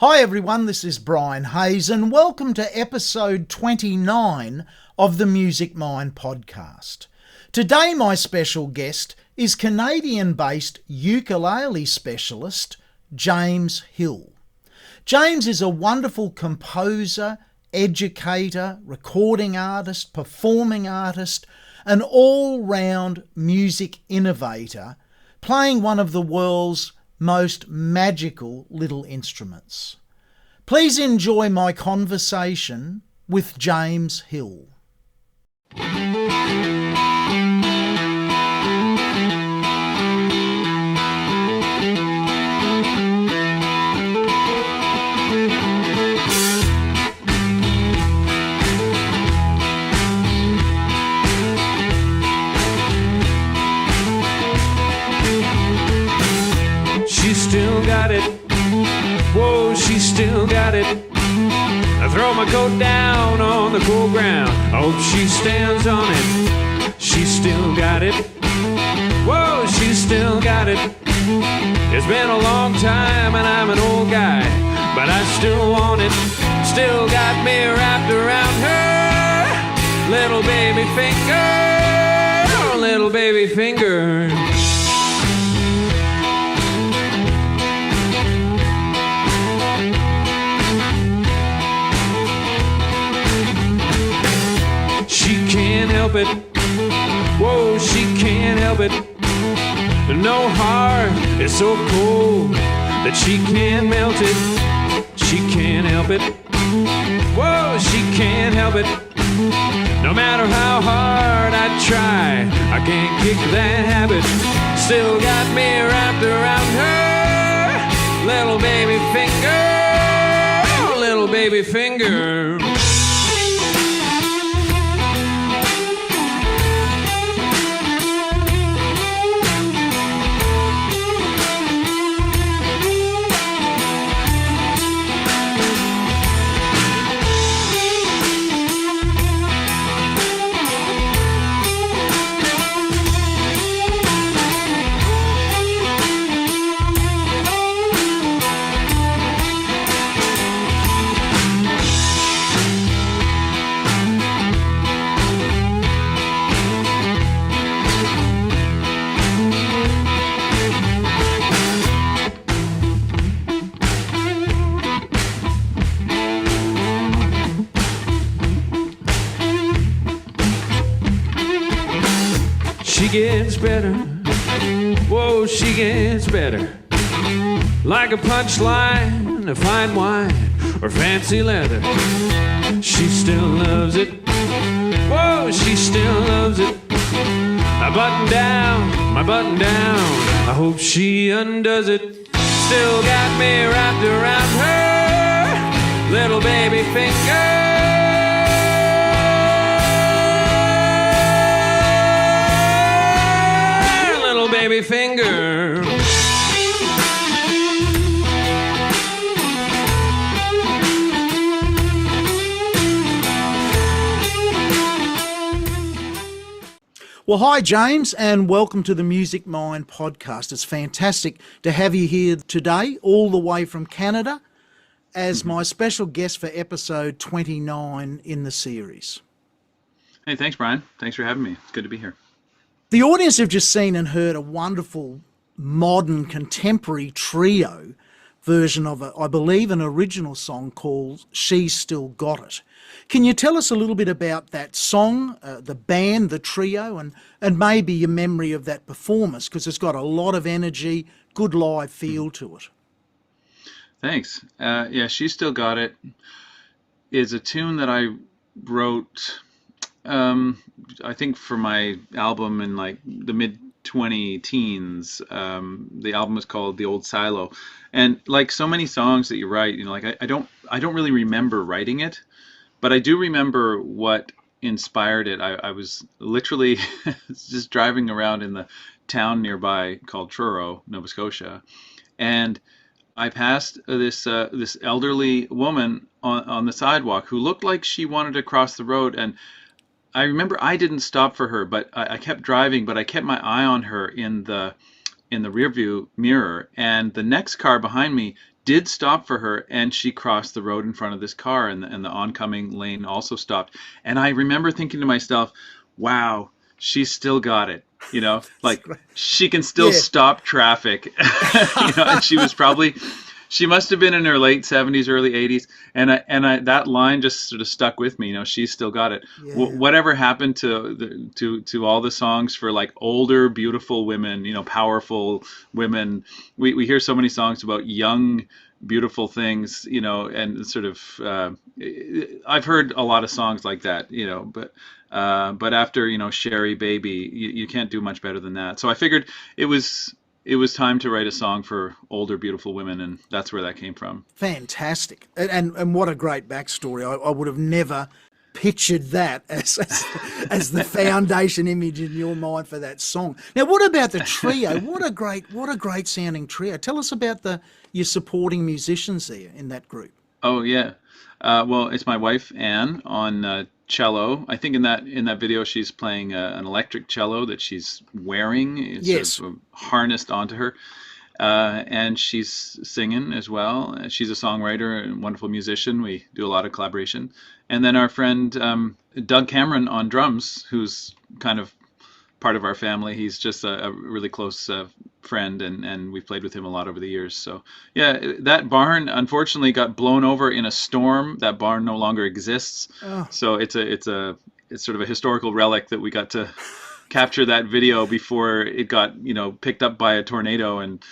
Hi everyone, this is Brian Hayes and welcome to episode 29 of the Music Mind podcast. Today my special guest is Canadian-based ukulele specialist James Hill. James is a wonderful composer, educator, recording artist, performing artist, an all-round music innovator, playing one of the world's most magical little instruments. Please enjoy my conversation with James Hill. Still got it. Whoa, she still got it. I throw my coat down on the cool ground. I hope she stands on it. She still got it. Whoa, she still got it. It's been a long time and I'm an old guy, but I still want it. Still got me wrapped around her little baby finger, little baby finger. Can't help it. Whoa, she can't help it. No heart is so cold that she can't melt it. She can't help it. Whoa, she can't help it. No matter how hard I try, I can't kick that habit. Still got me wrapped around her little baby finger, little baby finger. She gets better, whoa, she gets better. Like a punchline, a fine wine, or fancy leather. She still loves it, whoa, she still loves it. My button down, I hope she undoes it. Still got me wrapped around her little baby finger. Baby finger. Well, hi James, and welcome to the Music Mind podcast. It's fantastic to have you here today, all the way from Canada, as my special guest for episode 29 in the series. Hey, thanks, Brian. Thanks for having me. It's good to be here. The audience have just seen and heard a wonderful modern contemporary trio version of, I believe, an original song called She's Still Got It. Can you tell us a little bit about that song, the band, the trio, and maybe your memory of that performance, because it's got a lot of energy, good live feel to it. Thanks. Yeah, She Still Got It is a tune that I wrote I think for my album in like the mid-20 teens. The album was called The Old Silo, and like so many songs that you write, you know, like I don't really remember writing it, but I do remember what inspired it. I was literally just driving around in the town nearby called Truro, Nova Scotia, and I passed this elderly woman on the sidewalk who looked like she wanted to cross the road, and I remember I didn't stop for her, but I kept driving, but I kept my eye on her in the rearview mirror, and the next car behind me did stop for her, and she crossed the road in front of this car, and the oncoming lane also stopped. And I remember thinking to myself, wow, she's still got it. That's Like great. she can still Yeah. stop traffic. And she must have been in her late 70s, early 80s, and that line just sort of stuck with me. She's still got it. Yeah. Whatever happened to all the songs for like older, beautiful women, powerful women? We hear so many songs about young, beautiful things, and sort of. I've heard a lot of songs like that, but after Sherry Baby, you can't do much better than that. So I figured it was time to write a song for older, beautiful women, and that's where that came from. Fantastic. And what a great backstory. I would have never pictured that as the foundation image in your mind for that song. Now, what about the trio? What a great sounding trio. Tell us about your supporting musicians there in that group. Oh yeah, well, it's my wife Anne on cello. I think in that video she's playing an electric cello that she's wearing. It's Yes. sort of harnessed onto her. And she's singing as well. She's a songwriter and wonderful musician. We do a lot of collaboration. And then our friend Doug Cameron on drums, who's kind of part of our family. He's just a really close friend, and we've played with him a lot over the years. So yeah, that barn unfortunately got blown over in a storm. That barn no longer exists. Oh. So it's sort of a historical relic that we got to capture that video before it got picked up by a tornado and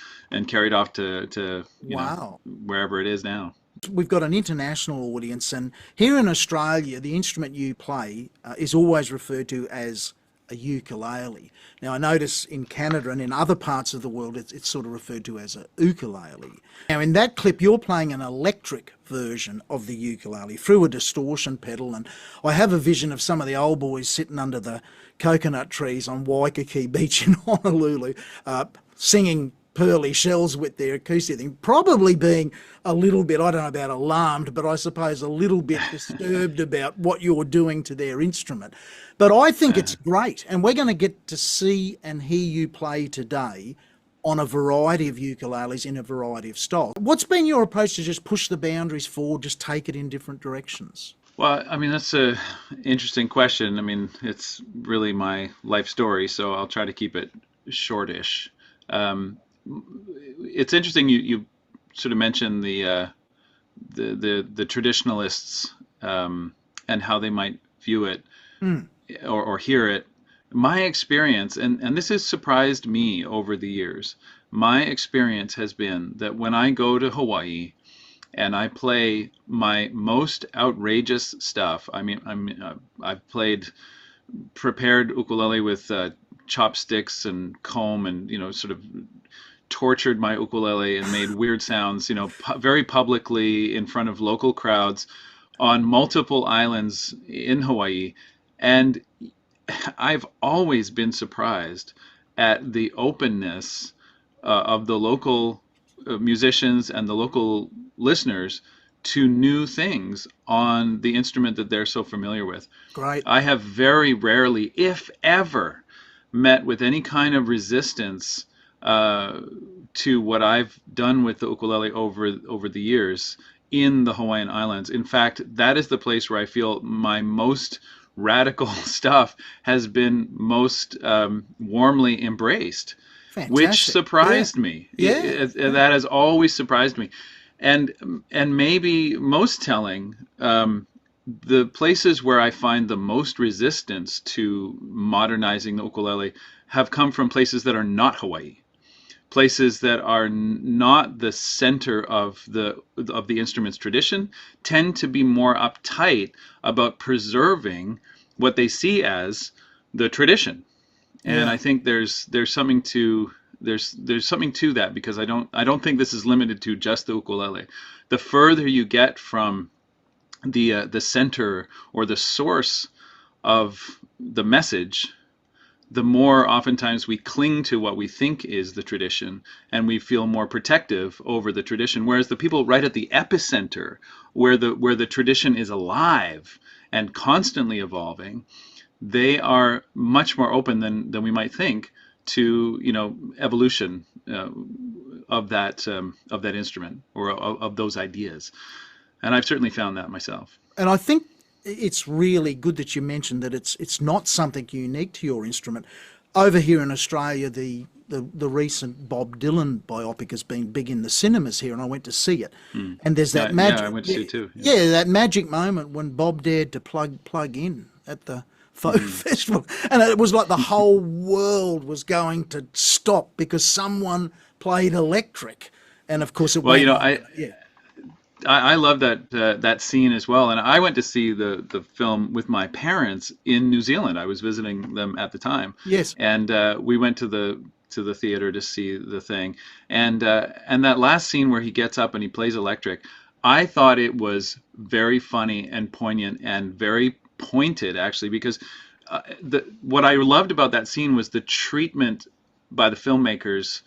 carried off to Wow. wherever it is now. We've got an international audience, and here in Australia, the instrument you play is always referred to as a ukulele. Now, I notice in Canada and in other parts of the world, it's sort of referred to as a ukulele. Now, in that clip, you're playing an electric version of the ukulele through a distortion pedal, and I have a vision of some of the old boys sitting under the coconut trees on Waikiki Beach in Honolulu, singing Pearly Shells with their acoustic thing, probably being a little bit, I don't know about alarmed, but I suppose a little bit disturbed about what you're doing to their instrument. But I think it's great, and we're going to get to see and hear you play today on a variety of ukuleles in a variety of styles. What's been your approach to just push the boundaries forward, just take it in different directions? Well, I mean, that's a interesting question. I mean, it's really my life story, so I'll try to keep it shortish. It's interesting you sort of mentioned the traditionalists and how they might view it or hear it. My experience, and this has surprised me over the years, my experience has been that when I go to Hawaii and I play my most outrageous stuff, I've prepared ukulele with chopsticks and comb and sort of tortured my ukulele and made weird sounds very publicly in front of local crowds on multiple islands in Hawaii, and I've always been surprised at the openness of the local musicians and the local listeners to new things on the instrument that they're so familiar with. Great. I have very rarely, if ever, met with any kind of resistance to what I've done with the ukulele over the years in the Hawaiian Islands. In fact, that is the place where I feel my most radical stuff has been most warmly embraced. Fantastic. Which surprised me. Yeah. That has always surprised me. And maybe most telling, the places where I find the most resistance to modernizing the ukulele have come from places that are not Hawaii. Places that are not the center of the instrument's tradition tend to be more uptight about preserving what they see as the tradition. And I think there's something to that, because I don't think this is limited to just the ukulele. The further you get from the center or the source of the message, the more oftentimes we cling to what we think is the tradition, and we feel more protective over the tradition. Whereas the people right at the epicenter, where the tradition is alive and constantly evolving, they are much more open than we might think to evolution that instrument, or of those ideas. And I've certainly found that myself. And I think it's really good that you mentioned that it's not something unique to your instrument. Over here in Australia, the recent Bob Dylan biopic has been big in the cinemas here, and I went to see it. And there's that magic. Yeah, I went to see it too. Yeah, that magic moment when Bob dared to plug in at the folk festival, and it was like the whole world was going to stop because someone played electric, and of course it. Well, went, I love that scene as well, and I went to see the film with my parents in New Zealand. I was visiting them at the time. Yes, and we went to the theater to see the thing, and that last scene where he gets up and he plays electric, I thought it was very funny and poignant and very pointed, actually, because what I loved about that scene was the treatment by the filmmakers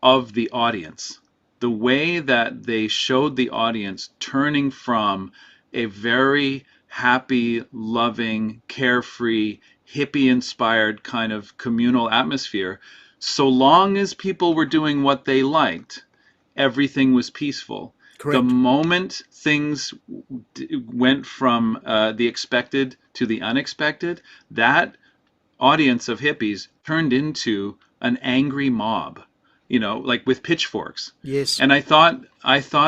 of the audience. The way that they showed the audience turning from a very happy, loving, carefree, hippie-inspired kind of communal atmosphere. So long as people were doing what they liked, everything was peaceful. correct. The moment things went from the expected to the unexpected, that audience of hippies turned into an angry mob. Like with pitchforks. Yes. And I thought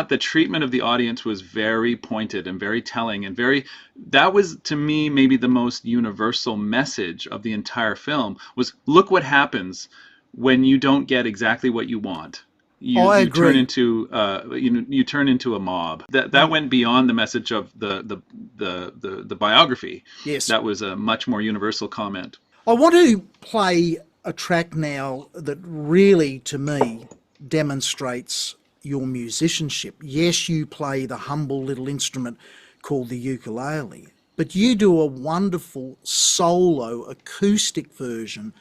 the treatment of the audience was very pointed and very telling, and that was, to me, maybe the most universal message of the entire film was, look what happens when you don't get exactly what you want. I agree. You turn into a mob. That went beyond the message of the biography. Yes. That was a much more universal comment. I want to play a track now that really, to me, demonstrates your musicianship. Yes, you play the humble little instrument called the ukulele, but you do a wonderful solo acoustic version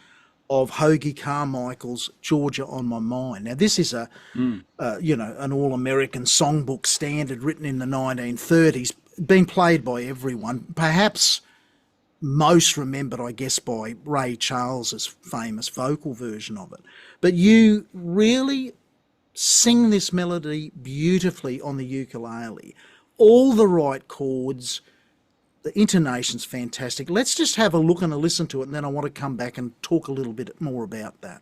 of Hoagie Carmichael's Georgia on My Mind. Now, this is an all-American songbook standard written in the 1930s, been played by everyone, perhaps most remembered, I guess, by Ray Charles's famous vocal version of it. But you really sing this melody beautifully on the ukulele. All the right chords, the intonation's fantastic. Let's just have a look and a listen to it, and then I want to come back and talk a little bit more about that.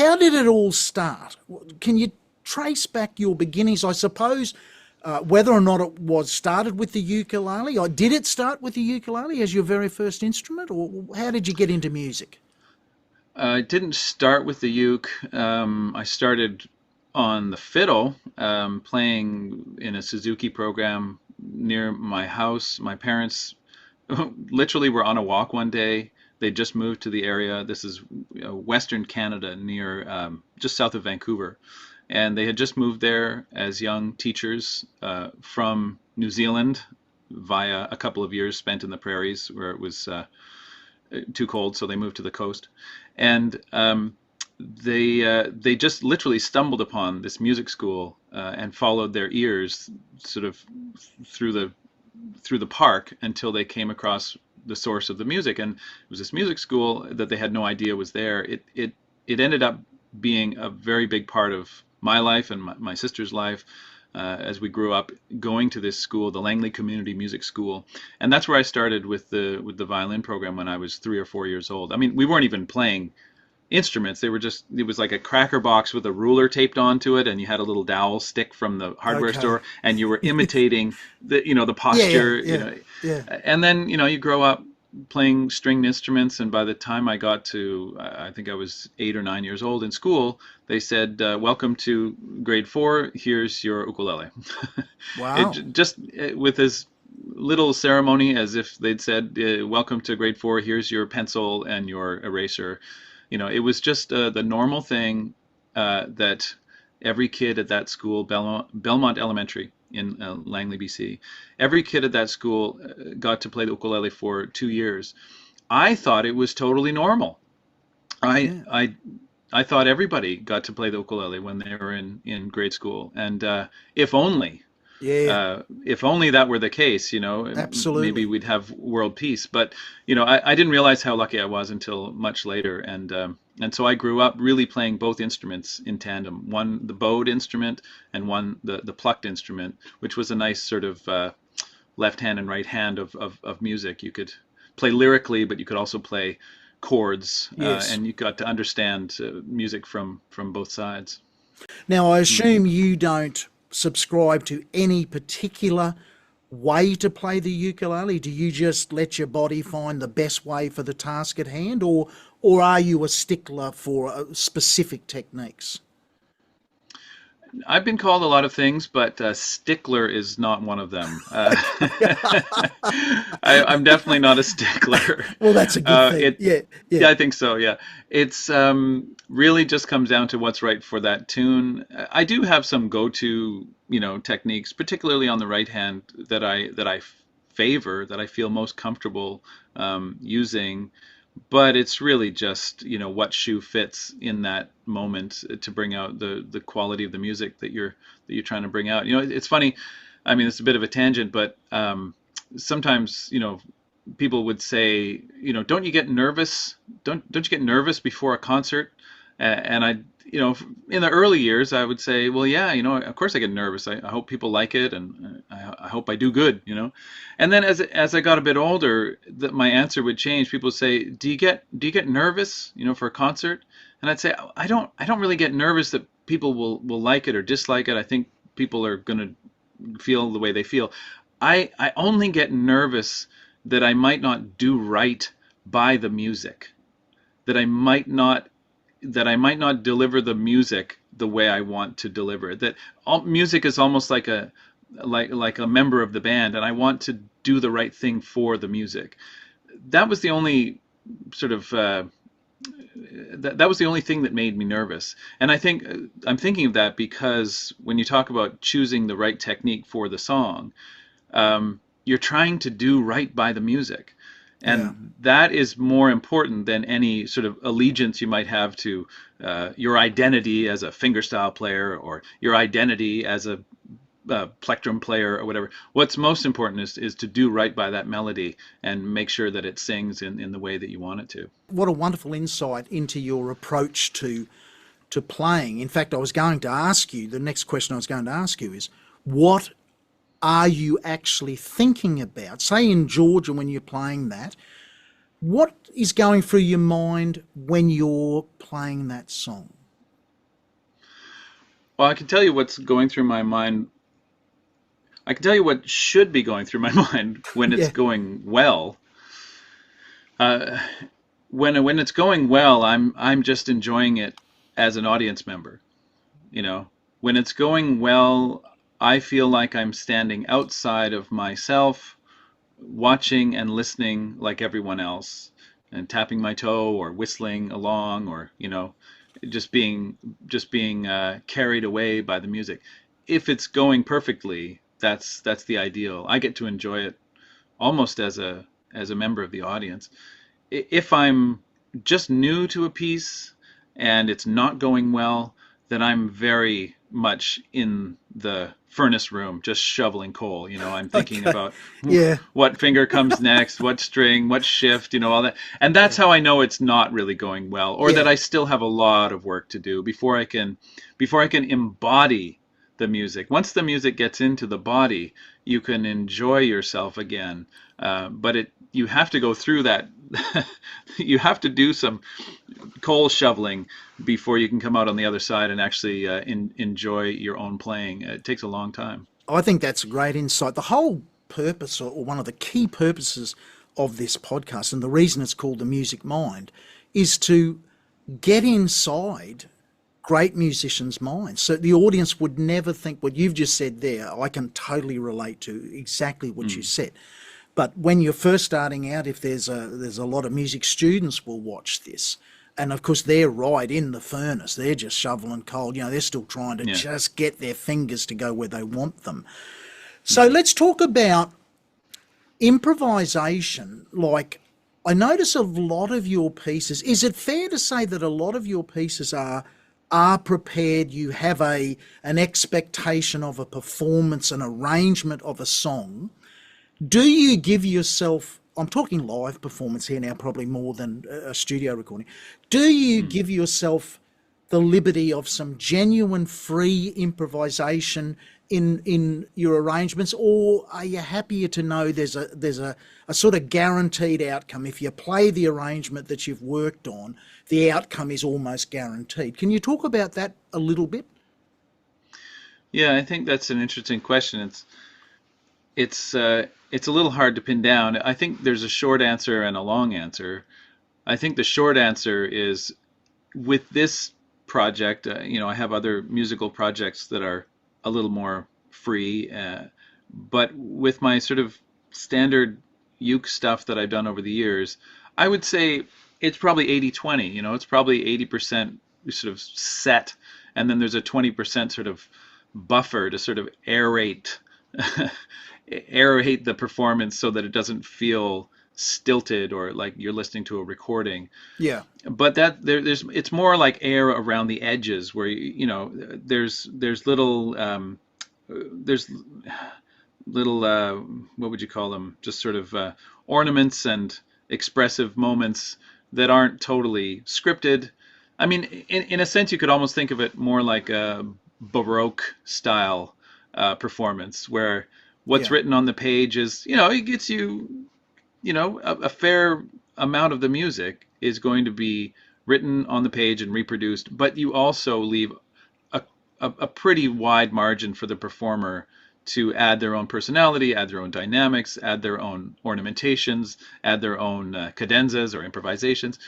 how did it all start? Can you trace back your beginnings, I suppose, whether or not it was started with the ukulele, or did it start with the ukulele as your very first instrument, or how did you get into music? I didn't start with the uke. I started on the fiddle, playing in a Suzuki program near my house. My parents literally were on a walk one day. They just moved to the area. This is Western Canada, near just south of Vancouver. And they had just moved there as young teachers from New Zealand via a couple of years spent in the prairies where it was too cold, so they moved to the coast. And they just literally stumbled upon this music school and followed their ears sort of through the park until they came across the source of the music. And it was this music school that they had no idea was there. It ended up being a very big part of my life and my sister's life as we grew up, going to this school, the Langley Community Music School. And that's where I started with the violin program when I was 3 or 4 years old. I mean, we weren't even playing instruments. It was like a cracker box with a ruler taped onto it, and you had a little dowel stick from the hardware store, and you were imitating the posture. Yeah. And then, you grow up playing stringed instruments, and by the time I got to, I think I was 8 or 9 years old in school, they said, welcome to grade 4, here's your ukulele. Wow. Just with as little ceremony as if they'd said, welcome to grade 4, here's your pencil and your eraser. It was just the normal thing that every kid at that school, Belmont Elementary in Langley, BC, every kid at that school got to play the ukulele for 2 years. I thought it was totally normal. I thought everybody got to play the ukulele when they were in grade school, and if only. If only that were the case, Absolutely. maybe we'd have world peace. But, I didn't realize how lucky I was until much later. And so I grew up really playing both instruments in tandem, one the bowed instrument and one the plucked instrument, which was a nice sort of left hand and right hand of music. You could play lyrically, but you could also play chords, Yes. and you got to understand music from both sides. Now, I assume you don't subscribe to any particular way to play the ukulele. Do you just let your body find the best way for the task at hand, or are you a stickler for specific techniques? I've been called a lot of things, but stickler is not one of them. I'm definitely not a stickler. Well, that's a good thing. Yeah, I think so. Yeah, it's really just comes down to what's right for that tune. I do have some go-to, techniques, particularly on the right hand, that I favor, that I feel most comfortable using. But it's really just, what shoe fits in that moment to bring out the quality of the music that you're trying to bring out. It's funny. I mean, it's a bit of a tangent, but sometimes, people would say, don't you get nervous? Don't you get nervous before a concert? And I, in the early years, I would say, well, yeah, of course I get nervous. I hope people like it, and I hope I do good, And then as I got a bit older, my answer would change. People would say, do you get nervous, for a concert? And I'd say, I don't really get nervous that people will like it or dislike it. I think people are going to feel the way they feel. I only get nervous that I might not do right by the music, that I might not deliver the music the way I want to deliver it. That music is almost like a member of the band, and I want to do the right thing for the music. That was the only sort of that was the only thing that made me nervous. And I think I'm thinking of that because when you talk about choosing the right technique for the song, you're trying to do right by the music. And that is more important than any sort of allegiance you might have to your identity as a fingerstyle player or your identity as a plectrum player or whatever. What's most important is to do right by that melody and make sure that it sings in the way that you want it to. What a wonderful insight into your approach to playing. In fact, the next question I was going to ask you is, what are you actually thinking about? Say in Georgia when you're playing that, what is going through your mind when you're playing that song? Well, I can tell you what's going through my mind. I can tell you what should be going through my mind when it's Yeah. going well. Uh, when it's going well, I'm just enjoying it as an audience member. You know, when it's going well, I feel like I'm standing outside of myself, watching and listening like everyone else, and tapping my toe or whistling along, or just being carried away by the music. If it's going perfectly, that's the ideal. I get to enjoy it almost as a member of the audience. If I'm just new to a piece and it's not going well, then I'm very much in the furnace room, just shoveling coal. I'm thinking Okay. about Yeah. what finger comes next, what string, what shift, all that. And that's Yeah. how I know it's not really going well, or that Yeah. I still have a lot of work to do before I can embody the music. Once the music gets into the body, you can enjoy yourself again. But you have to go through that. You have to do some coal shoveling before you can come out on the other side and actually enjoy your own playing. It takes a long time. I think that's a great insight. The whole purpose, or one of the key purposes of this podcast, and the reason it's called The Music Mind, is to get inside great musicians' minds. So the audience would never think what you've just said there. I can totally relate to exactly what you Mm. said. But when you're first starting out, if there's a lot of music students will watch this. And of course, they're right in the furnace. They're just shoveling coal. They're still trying to Yeah. just get their fingers to go where they want them. So Mhm. let's talk about improvisation. Like, I notice a lot of your pieces. Is it fair to say that a lot of your pieces are prepared? You have an expectation of a performance, an arrangement of a song. Do you give yourself, I'm talking live performance here now, probably more than a studio recording. Do you Mm. give yourself the liberty of some genuine free improvisation in your arrangements, or are you happier to know there's a sort of guaranteed outcome? If you play the arrangement that you've worked on, the outcome is almost guaranteed. Can you talk about that a little bit? Yeah, I think that's an interesting question. It's a little hard to pin down. I think there's a short answer and a long answer. I think the short answer is, with this project, I have other musical projects that are a little more free, but with my sort of standard uke stuff that I've done over the years, I would say it's probably 80/20. It's probably 80% sort of set, and then there's a 20% sort of buffer to sort of aerate aerate the performance so that it doesn't feel stilted or like you're listening to a recording. Yeah, But there's it's more like air around the edges where there's there's little what would you call them, just sort of ornaments and expressive moments that aren't totally scripted. I mean, in a sense, you could almost think of it more like a Baroque style performance, where what's yeah, written on the page is, it gets you, a fair amount of the music is going to be written on the page and reproduced, but you also leave a, a pretty wide margin for the performer to add their own personality, add their own dynamics, add their own ornamentations, add their own cadenzas or improvisations.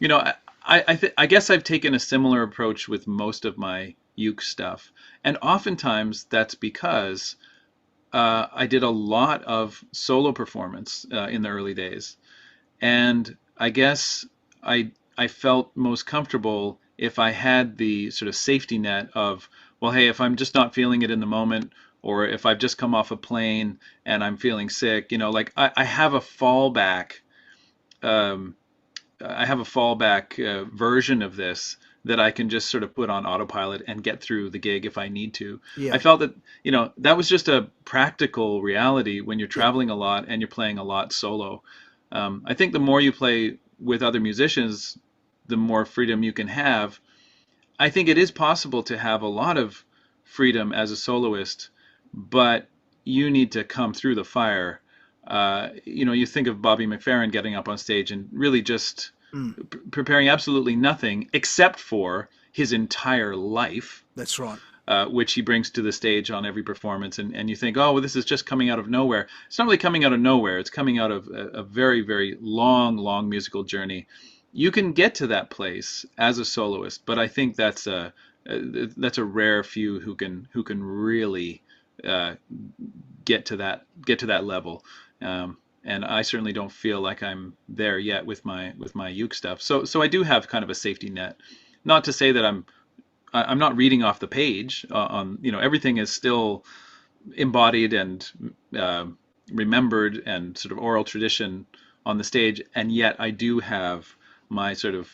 I guess I've taken a similar approach with most of my uke stuff, and oftentimes that's because I did a lot of solo performance in the early days, and I guess I felt most comfortable if I had the sort of safety net of, well, hey, if I'm just not feeling it in the moment, or if I've just come off a plane and I'm feeling sick, like I have a fallback. Um, I have a fallback version of this that I can just sort of put on autopilot and get through the gig if I need to. I yeah, felt that, that was just a practical reality when you're yeah. traveling a lot and you're playing a lot solo. I think the more you play with other musicians, the more freedom you can have. I think it is possible to have a lot of freedom as a soloist, but you need to come through the fire. You think of Bobby McFerrin getting up on stage and really just Mm, preparing absolutely nothing except for his entire life. that's right. which he brings to the stage on every performance, and you think, oh, well, this is just coming out of nowhere. It's not really coming out of nowhere. It's coming out of a very, very long musical journey. You can get to that place as a soloist, but I think that's a rare few who can really get to that level. And I certainly don't feel like I'm there yet with my uke stuff. So I do have kind of a safety net. Not to say that I'm not reading off the page on, everything is still embodied and remembered and sort of oral tradition on the stage, and yet I do have my sort of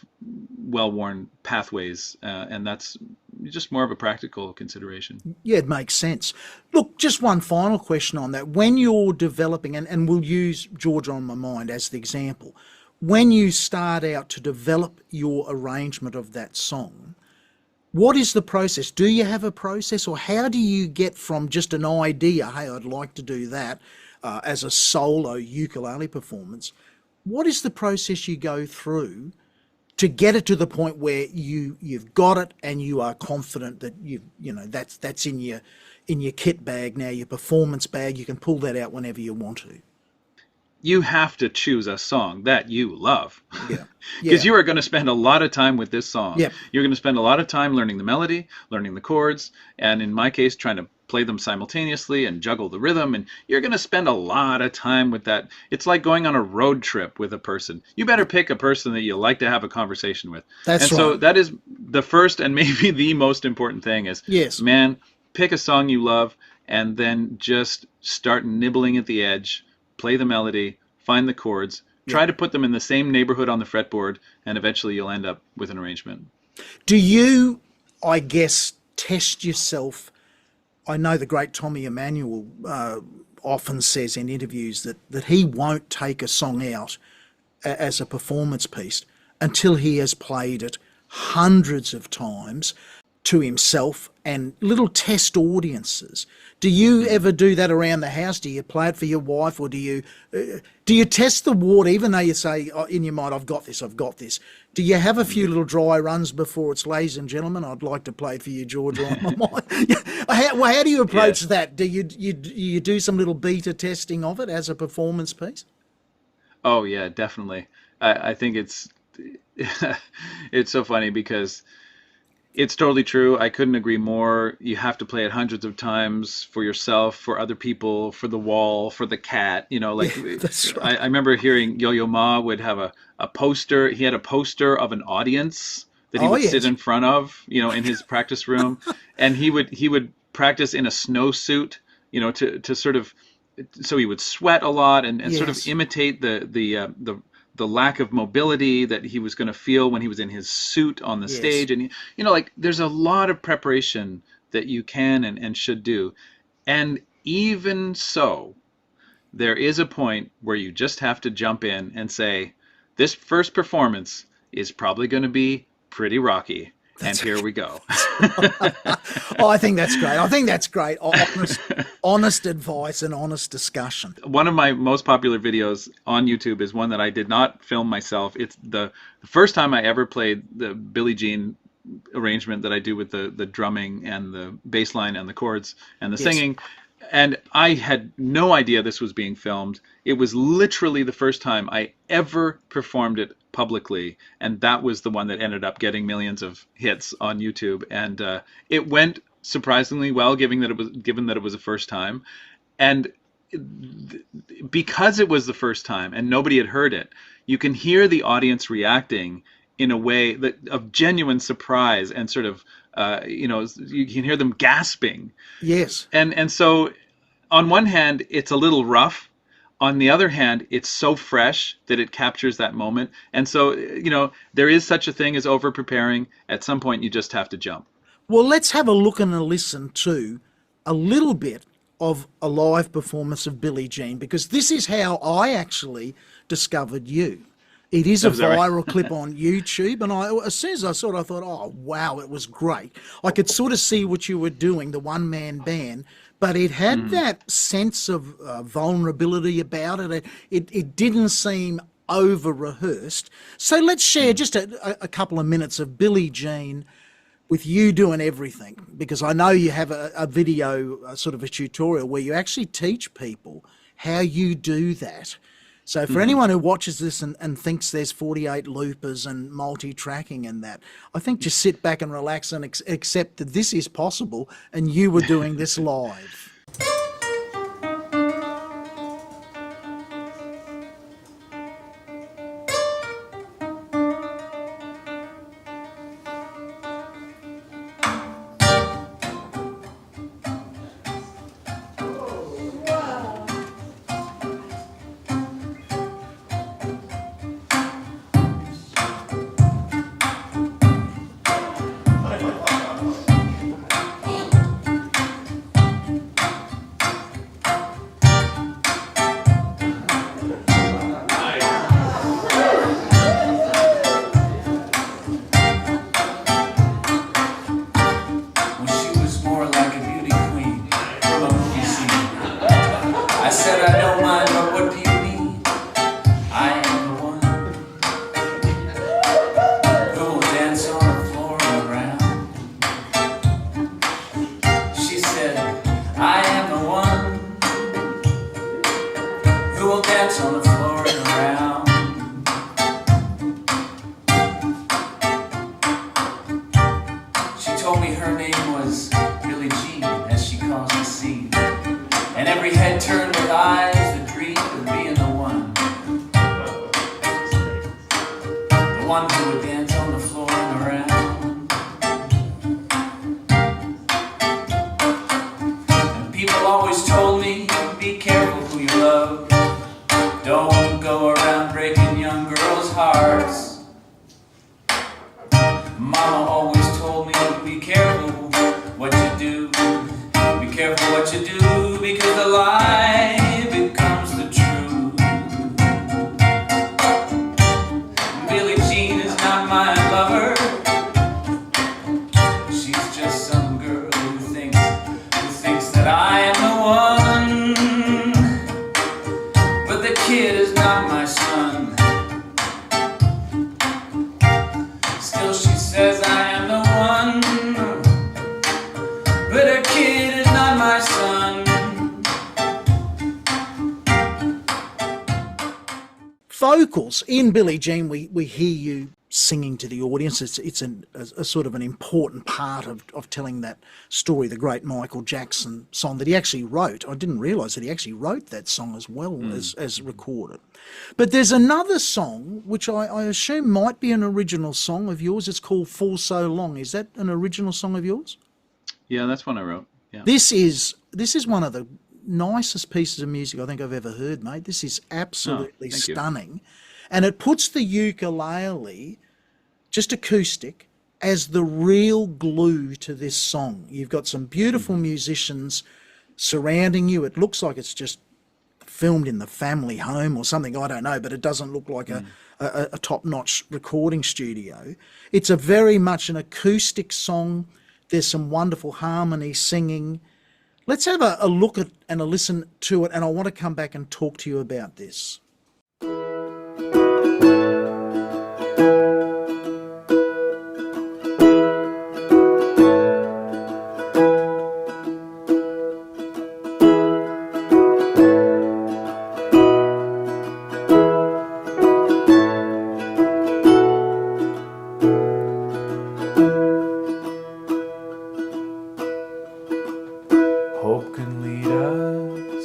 well-worn pathways, and that's just more of a practical consideration. Yeah, it makes sense. Look, just one final question on that. When you're developing, and we'll use George on My Mind as the example, when you start out to develop your arrangement of that song, what is the process? Do you have a process, or how do you get from just an idea, hey, I'd like to do that as a solo ukulele performance? What is the process you go through to get it to the point where you've got it and you are confident that that's in your kit bag now, your performance bag, you can pull that out whenever you want to? You have to choose a song that you love. Yeah. Because you are going to spend a lot of time with this song. Yep. You're going to spend a lot of time learning the melody, learning the chords, and in my case, trying to play them simultaneously and juggle the rhythm. And you're going to spend a lot of time with that. It's like going on a road trip with a person. You better pick a person that you like to have a conversation with. That's right. So that is the first and maybe the most important thing is, yes, man, pick a song you love and then just start nibbling at the edge. Play the melody, find the chords, try to put them in the same neighborhood on the fretboard, and eventually you'll end up with an arrangement. Do you, I guess, test yourself? I know the great Tommy Emmanuel often says in interviews that he won't take a song out as a performance piece until he has played it hundreds of times to himself and little test audiences. Do you ever do that around the house? Do you play it for your wife, or do you test the water, even though you say in your mind, I've got this? Do you have a few little dry runs before it's, ladies and gentlemen, I'd like to play it for you, George, on my mind? How do you approach that? Do you do some little beta testing of it as a performance piece? Oh yeah, definitely. I think it's so funny because it's totally true. I couldn't agree more. You have to play it hundreds of times for yourself, for other people, for the wall, for the cat. That's right. I remember hearing Yo-Yo Ma would have a poster. He had a poster of an audience that he would sit in front of, in his practice room, and he would practice in a snowsuit, to sort of, so he would sweat a lot and sort of imitate the lack of mobility that he was going to feel when he was in his suit on the stage. And, there's a lot of preparation that you can and should do. And even so, there is a point where you just have to jump in and say, this first performance is probably going to be pretty rocky. Here we go. Oh, I think that's great. Honest advice and honest discussion. One of my most popular videos on YouTube is one that I did not film myself. It's the first time I ever played the Billie Jean arrangement that I do with the drumming and the bass line and the chords and the singing. And I had no idea this was being filmed. It was literally the first time I ever performed it publicly, and that was the one that ended up getting millions of hits on YouTube. And it went surprisingly well, given that it was the first time. And because it was the first time and nobody had heard it, you can hear the audience reacting in a way of genuine surprise and sort of you can hear them gasping. Yes. And so on one hand, it's a little rough. On the other hand, it's so fresh that it captures that moment. And so, there is such a thing as over-preparing. At some point, you just have to jump. Well, let's have a look and a listen to a little bit of a live performance of Billie Jean, because this is how I actually discovered you. It is a viral clip on YouTube, and as soon as I saw it, I thought, oh, wow, it was great. I could sort of see what you were doing, the one-man band, but it had that sense of vulnerability about it. It didn't seem over-rehearsed. So let's share just a couple of minutes of Billie Jean with you doing everything, because I know you have a video, sort of a tutorial where you actually teach people how you do that. So for anyone who watches this and thinks there's 48 loopers and multi-tracking and that, I think just sit back and relax and accept that this is possible and you were doing this live. Vocals in Billie Jean, we hear you singing to the audience. It's a sort of an important part of telling that story, the great Michael Jackson song that he actually wrote. I didn't realise that he actually wrote that song as well as recorded. But there's another song which I assume might be an original song of yours. It's called For So Long. Is that an original song of yours? Yeah, that's one I wrote. Yeah. This is one of the nicest pieces of music I think I've ever heard, mate. This is absolutely stunning. And it puts the ukulele, just acoustic, as the real glue to this song. You've got some beautiful musicians surrounding you. It looks like it's just filmed in the family home or something, I don't know, but it doesn't look like a top-notch recording studio. It's a very much an acoustic song. There's some wonderful harmony, singing. Let's have a look at and a listen to it, and I want to come back and talk to you about this. Hope can lead us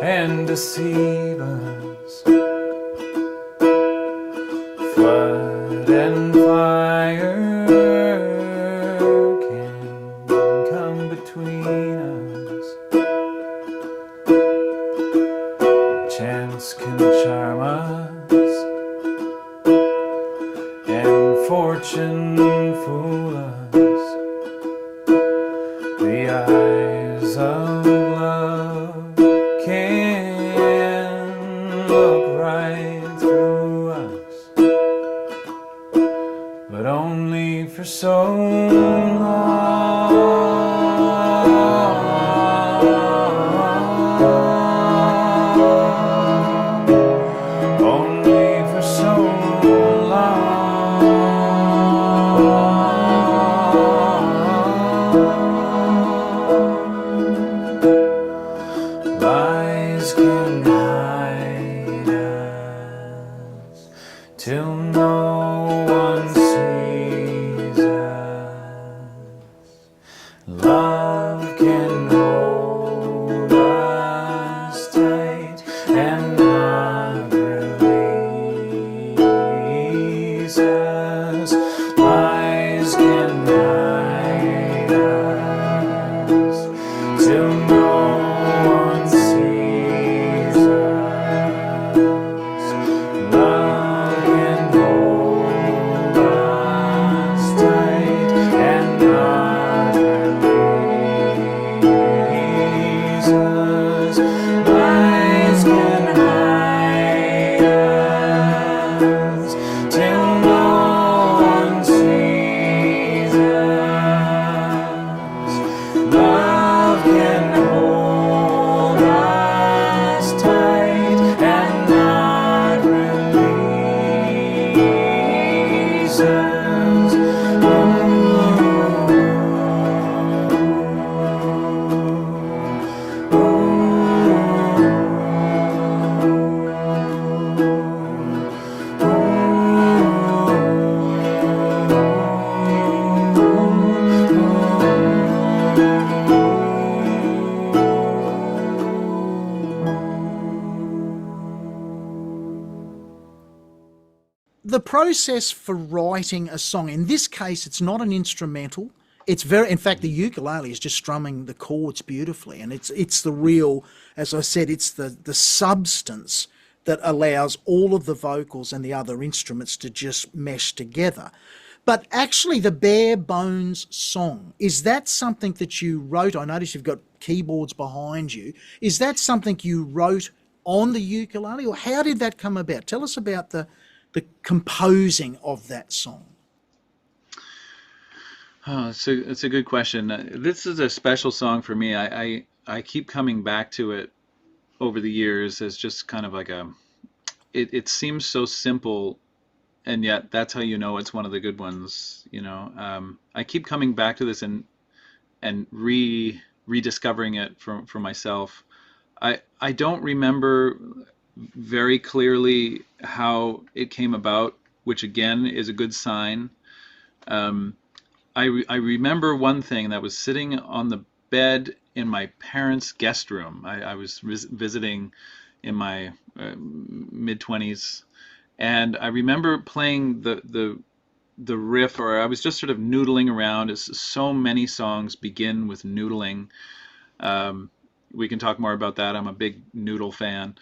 and deceive us. Flood and fire can come between us. Chance can charm us and fortune fool us. The eyes of love can look right through us, but only for so long. Only for so long. Lies can hide us till no one sees us. Love can hold us tight and not release us. Lies can hide us till no one sees us. Love can hold us tight and not release us. The process for writing a song, in this case, it's not an instrumental. It's very, in fact, the ukulele is just strumming the chords beautifully, and it's the real, as I said, it's the substance that allows all of the vocals and the other instruments to just mesh together. But actually, the bare bones song, is that something that you wrote? I notice you've got keyboards behind you. Is that something you wrote on the ukulele, or how did that come about? Tell us about the composing of that song. Oh, it's a good question. This is a special song for me. I keep coming back to it over the years as just kind of like it seems so simple, and yet that's how you know it's one of the good ones. I keep coming back to this and rediscovering it for myself. I don't remember very clearly how it came about, which again is a good sign. I remember one thing, that was sitting on the bed in my parents' guest room. I was visiting in my mid-20s, and I remember playing the riff, or I was just sort of noodling around, as so many songs begin with noodling. We can talk more about that. I'm a big noodle fan.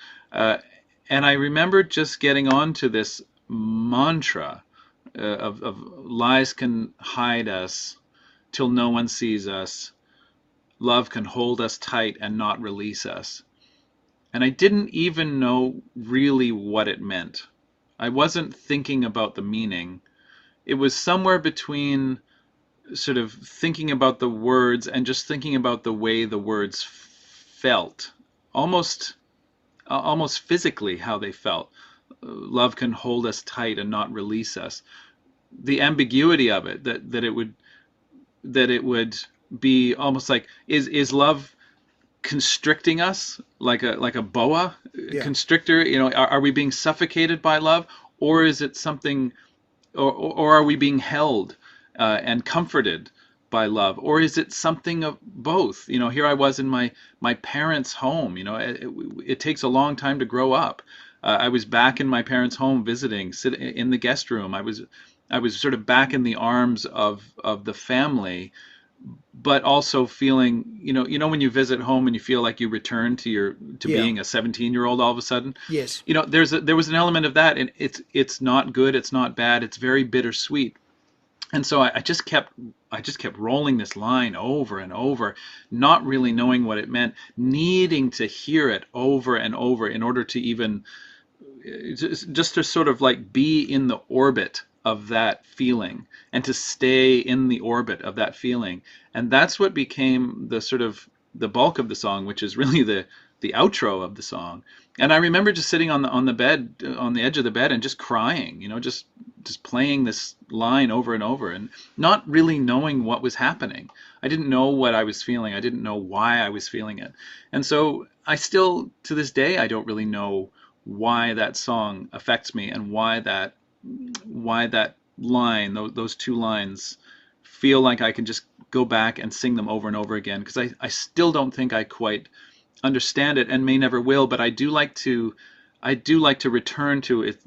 And I remember just getting onto this mantra of lies can hide us till no one sees us. Love can hold us tight and not release us. And I didn't even know really what it meant. I wasn't thinking about the meaning. It was somewhere between sort of thinking about the words and just thinking about the way the words felt, almost physically how they felt. Love can hold us tight and not release us. The ambiguity of it, that it would be almost like, is love constricting us like a boa constrictor? Are we being suffocated by love, or is it something, or are we being held and comforted by love, or is it something of both? Here I was in my parents' home. It takes a long time to grow up. I was back in my parents' home visiting, sitting in the guest room. I was sort of back in the arms of the family, but also feeling, when you visit home and you feel like you return to being a 17-year-old all of a sudden. Yes. There was an element of that, and it's not good, it's not bad, it's very bittersweet. And so I just kept rolling this line over and over, not really knowing what it meant, needing to hear it over and over in order to even just to sort of like be in the orbit of that feeling, and to stay in the orbit of that feeling. And that's what became the sort of the bulk of the song, which is really the outro of the song. And I remember just sitting on the bed, on the edge of the bed, and just crying, just playing this line over and over, and not really knowing what was happening. I didn't know what I was feeling. I didn't know why I was feeling it. And so I still, to this day, I don't really know why that song affects me, and why that line, those two lines, feel like I can just go back and sing them over and over again, because I still don't think I quite understand it, and may never will. But I do like to return to it,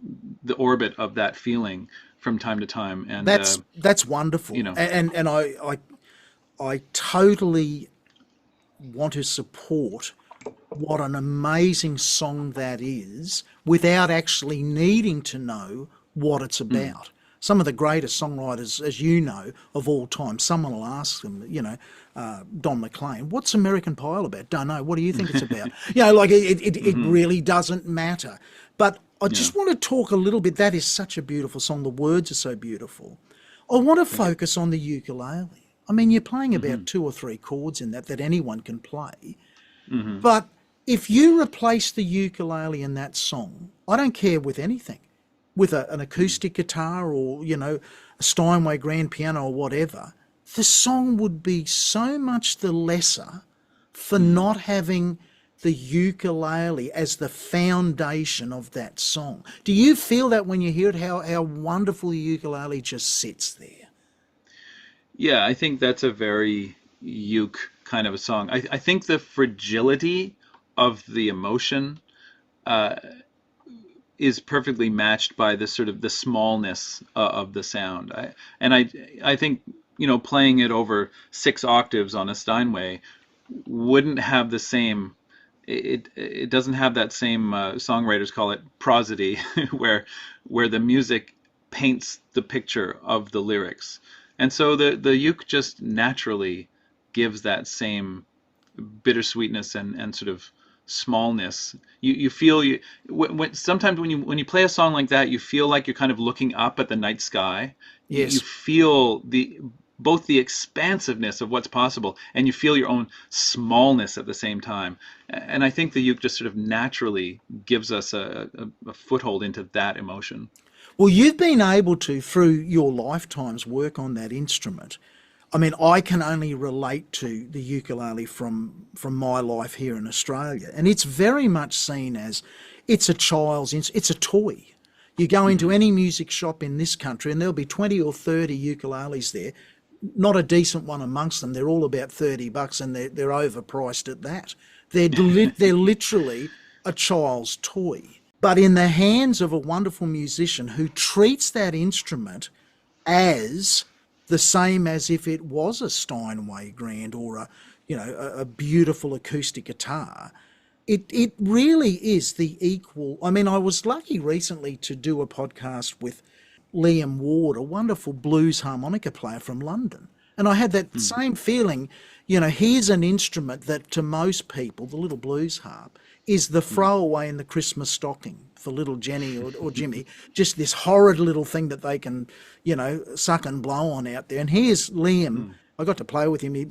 the orbit of that feeling, from time to time. And that's wonderful. you know, And I totally want to support what an amazing song that is without actually needing to know what it's about. Some of the greatest songwriters, as you know, of all time, someone will ask them, Don McLean, what's American Pie all about? Don't know. What do you think it's about? Like it really doesn't matter. But I just want to talk a little bit. That is such a beautiful song. The words are so beautiful. I want to focus on the ukulele. I mean, you're playing about 2 or 3 chords in that anyone can play. But if you replace the ukulele in that song, I don't care with anything, with an acoustic guitar or, a Steinway grand piano or whatever, the song would be so much the lesser for not having the ukulele as the foundation of that song. Do you feel that when you hear it, how wonderful the ukulele just sits there? Yeah, I think that's a very uke kind of a song. I think the fragility of the emotion is perfectly matched by the sort of the smallness of the sound. I think, playing it over 6 octaves on a Steinway wouldn't have the same. It doesn't have that same, songwriters call it prosody, where the music paints the picture of the lyrics. And so the uke just naturally gives that same bittersweetness and sort of smallness. You feel sometimes when you play a song like that, you feel like you're kind of looking up at the night sky. Yes. You feel both the expansiveness of what's possible, and you feel your own smallness at the same time. And I think the uke just sort of naturally gives us a foothold into that emotion. Well, you've been able to, through your lifetimes, work on that instrument. I mean, I can only relate to the ukulele from my life here in Australia, and it's very much seen as it's a it's a toy. You go into any music shop in this country, and there'll be 20 or 30 ukuleles there. Not a decent one amongst them. They're all about $30, and they're overpriced at that. They're literally a child's toy. But in the hands of a wonderful musician who treats that instrument as the same as if it was a Steinway grand or a beautiful acoustic guitar, it really is the equal. I mean, I was lucky recently to do a podcast with Liam Ward, a wonderful blues harmonica player from London. And I had that same feeling, here's an instrument that to most people, the little blues harp, is the throwaway in the Christmas stocking for little Jenny or Jimmy, just this horrid little thing that they can, suck and blow on out there. And here's Liam. I got to play with him. We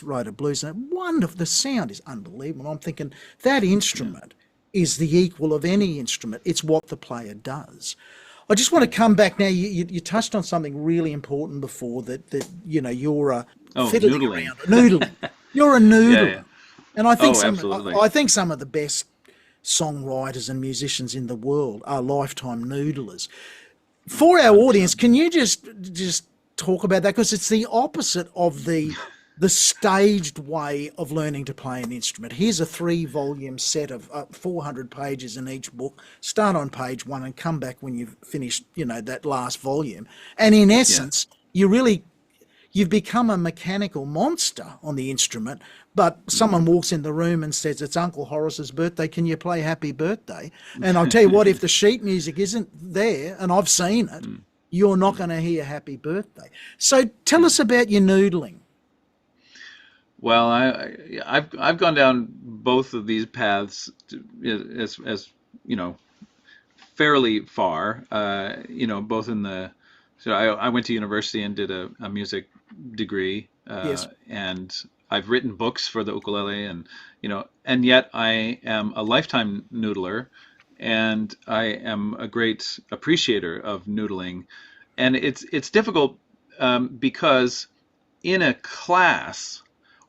wrote a blues. And wonderful. The sound is unbelievable. I'm thinking that instrument is the equal of any instrument. It's what the player does. I just want to come back now. You touched on something really important before that you're a fiddling around, noodling. You're a noodler. Yeah. And I think some of the best songwriters and musicians in the world are lifetime noodlers. For our audience, can you just talk about that? Because it's the opposite of the staged way of learning to play an instrument. Here's a 3-volume set of 400 pages in each book. Start on page 1 and come back when you've finished, that last volume. And in essence, you've become a mechanical monster on the instrument, but someone walks in the room and says, it's Uncle Horace's birthday, can you play Happy Birthday? And I'll tell you what, if the sheet music isn't there, and I've seen it, you're not going to hear Happy Birthday. So tell us about your noodling. Well, I've gone down both of these paths as fairly far, both in the. So I went to university and did a music degree, and I've written books for the ukulele, and yet I am a lifetime noodler, and I am a great appreciator of noodling, and it's difficult because in a class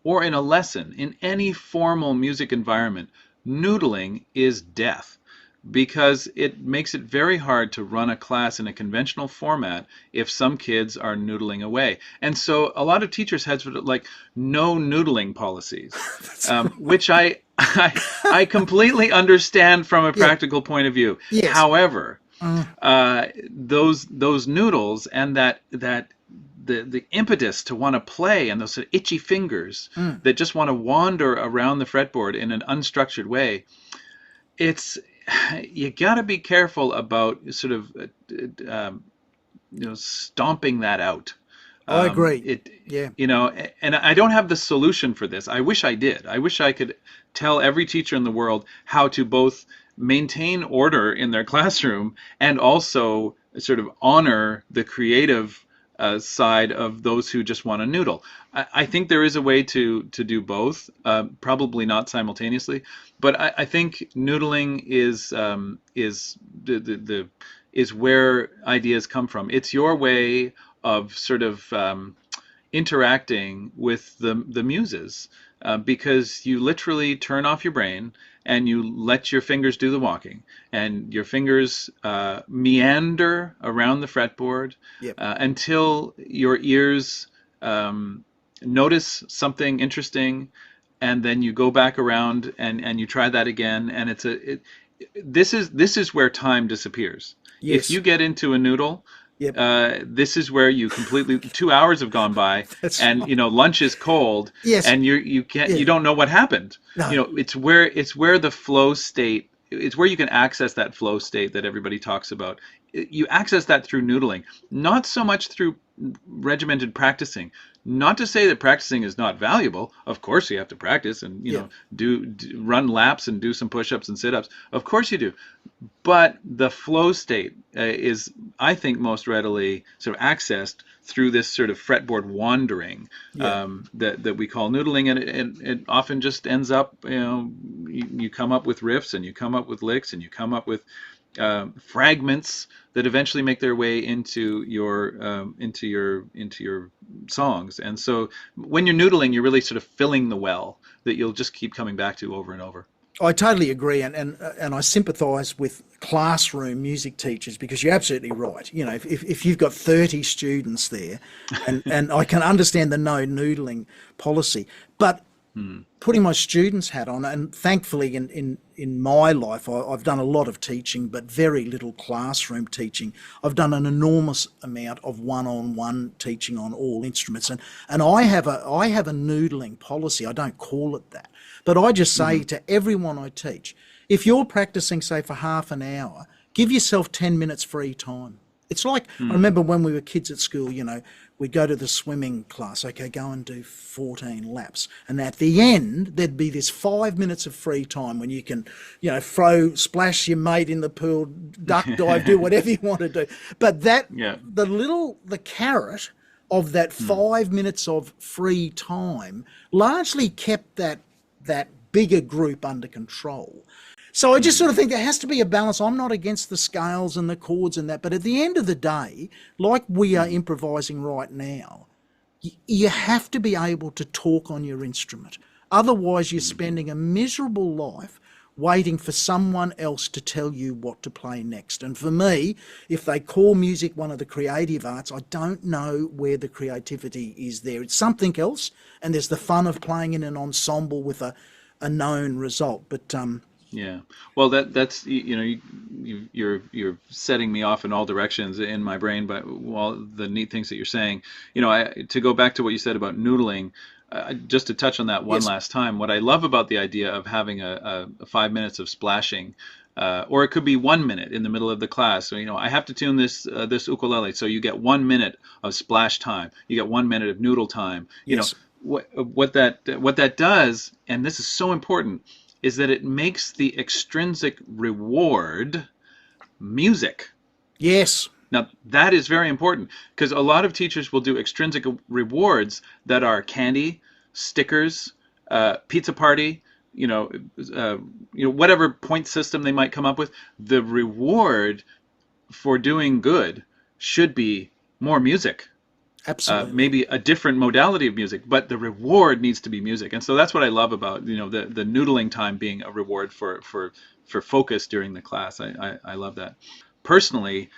or in a lesson, in any formal music environment, noodling is death. Because it makes it very hard to run a class in a conventional format if some kids are noodling away. And so a lot of teachers have sort of like no noodling policies, which I completely understand from a practical point of view. Yes. However, those noodles and the impetus to want to play and those sort of itchy fingers that just want to wander around the fretboard in an unstructured way. It's you got to be careful about sort of stomping that out. I agree. Yeah. And I don't have the solution for this. I wish I did. I wish I could tell every teacher in the world how to both maintain order in their classroom and also sort of honor the creative side of those who just want to noodle. I think there is a way to do both, probably not simultaneously, but I think noodling is where ideas come from. It's your way of sort of interacting with the muses, because you literally turn off your brain and you let your fingers do the walking, and your fingers meander around the fretboard until your ears notice something interesting, and then you go back around and you try that again, and this is where time disappears. Yes. If you get into a noodle, this is where you completely 2 hours have gone by, and right. Lunch is cold, and you don't know what happened. No. It's where the flow state. It's where you can access that flow state that everybody talks about. You access that through noodling, not so much through regimented practicing. Not to say that practicing is not valuable. Of course you have to practice and do run laps and do some push-ups and sit-ups. Of course you do. But the flow state is, I think, most readily sort of accessed through this sort of fretboard wandering that we call noodling, and it often just ends up, you come up with riffs, and you come up with licks, and you come up with fragments that eventually make their way into your songs. And so when you're noodling, you're really sort of filling the well that you'll just keep coming back to over and over. I totally agree, and I sympathise with classroom music teachers, because you're absolutely right. If you've got 30 students there, and I can understand the no noodling policy, but putting my students' hat on, and thankfully in my life I've done a lot of teaching, but very little classroom teaching. I've done an enormous amount of one-on-one teaching on all instruments, and I have a noodling policy. I don't call it that, but I just say to everyone I teach, if you're practicing, say, for half an hour, give yourself 10 minutes free time. It's like, I remember when we were kids at school, we'd go to the swimming class, okay, go and do 14 laps. And at the end, there'd be this 5 minutes of free time when you can, splash your mate in the pool, duck dive, do whatever you want to do. But the carrot of that 5 minutes of free time largely kept that bigger group under control. So I just sort of think there has to be a balance. I'm not against the scales and the chords and that, but at the end of the day, like we are improvising right now, you have to be able to talk on your instrument. Otherwise, you're spending a miserable life waiting for someone else to tell you what to play next. And for me, if they call music one of the creative arts, I don't know where the creativity is there. It's something else, and there's the fun of playing in an ensemble with a known result. But yeah, well, that's you're setting me off in all directions in my brain, but all the neat things that you're saying, to go back to what you said about noodling, just to touch on that one last time. What I love about the idea of having a 5 minutes of splashing, or it could be 1 minute in the middle of the class. So I have to tune this ukulele, so you get 1 minute of splash time, you get 1 minute of noodle time. What that does, and this is so important, is that it makes the extrinsic reward music. Yes. Now, that is very important, because a lot of teachers will do extrinsic rewards that are candy, stickers, pizza party, whatever point system they might come up with. The reward for doing good should be more music. Absolutely. Maybe a different modality of music, but the reward needs to be music. And so that's what I love about the noodling time being a reward for focus during the class. I love that. Personally,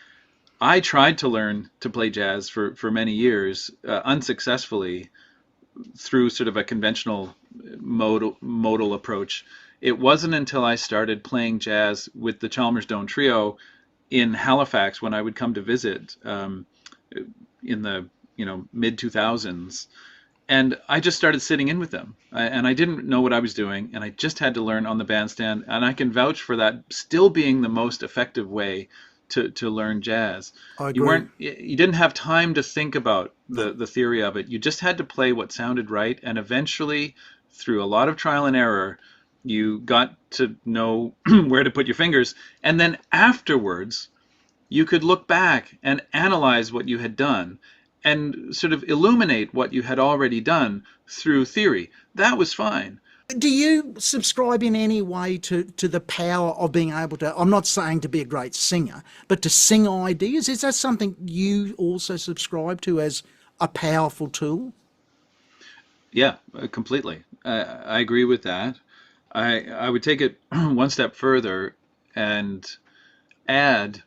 I tried to learn to play jazz for many years, unsuccessfully, through sort of a conventional modal approach. It wasn't until I started playing jazz with the Chalmers Doan Trio in Halifax when I would come to visit in the mid 2000s, and I just started sitting in with them, and I didn't know what I was doing, and I just had to learn on the bandstand, and I can vouch for that still being the most effective way to learn jazz. I agree. You didn't have time to think about the theory of it. You just had to play what sounded right, and eventually, through a lot of trial and error, you got to know where to put your fingers, and then afterwards, you could look back and analyze what you had done and sort of illuminate what you had already done through theory. That was fine. Do you subscribe in any way to the power of being able to, I'm not saying to be a great singer, but to sing ideas? Is that something you also subscribe to as a powerful tool? Yeah, completely. I agree with that. I would take it one step further and add,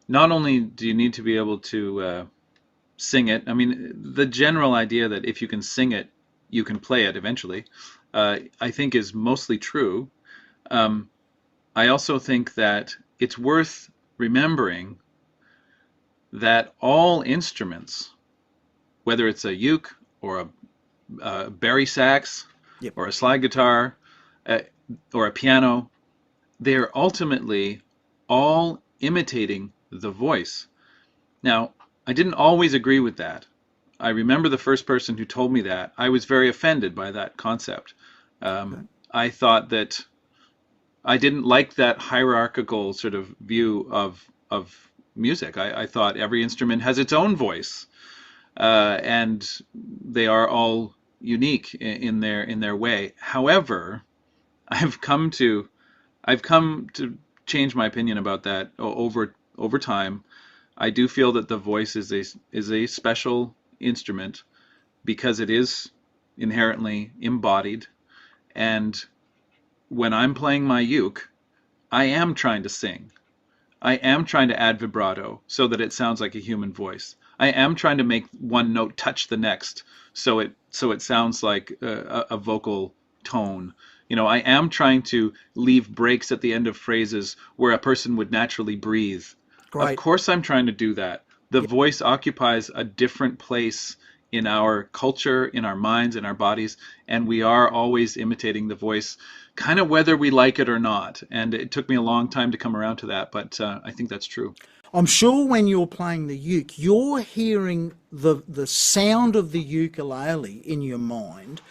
not only do you need to be able to sing it, I mean, the general idea that if you can sing it, you can play it eventually, I think is mostly true. I also think that it's worth remembering that all instruments, whether it's a uke or a bari sax, Yep. or a slide guitar, or a piano, they're ultimately all imitating the voice. Now, I didn't always agree with that. I remember the first person who told me that. I was very offended by that concept. I thought that I didn't like that hierarchical sort of view of music. I thought every instrument has its own voice, and they are all unique in their way. However, I've come to change my opinion about that over time. I do feel that the voice is a special instrument because it is inherently embodied, and when I'm playing my uke, I am trying to sing. I am trying to add vibrato so that it sounds like a human voice. I am trying to make one note touch the next so it sounds like a vocal tone. I am trying to leave breaks at the end of phrases where a person would naturally breathe. Great. Of course I'm trying to do that. The voice occupies a different place in our culture, in our minds, in our bodies, and we are always imitating the voice, kind of whether we like it or not. And it took me a long time to come around to that, but I think that's true. I'm sure when you're playing the uke, you're hearing the sound of the ukulele in your mind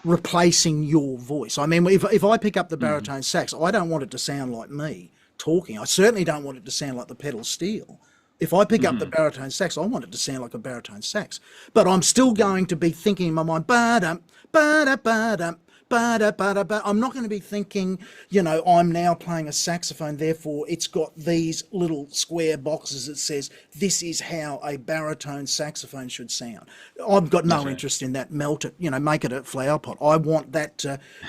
replacing your voice. I mean, if I pick up the baritone sax, I don't want it to sound like me talking. I certainly don't want it to sound like the pedal steel. If I pick up the baritone sax, I want it to sound like a baritone sax. But I'm still going to be thinking in my mind, ba-dum, ba-da, ba-dum, ba-da, ba-da, ba. I'm not going to be thinking, I'm now playing a saxophone, therefore it's got these little square boxes that says this is how a baritone saxophone should sound. I've got no interest in that. Melt it, make it a flower pot. I want that.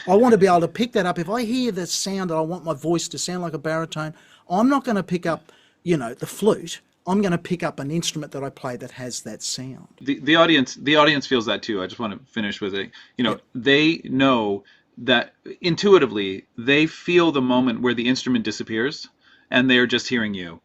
I want to be able to pick that up. If I hear the sound that I want my voice to sound like a baritone, I'm not going to pick up, the flute. I'm going to pick up an instrument that I play that has that sound. The audience feels that too. I just want to finish with it. They know that intuitively they feel the moment where the instrument disappears and they're just hearing you.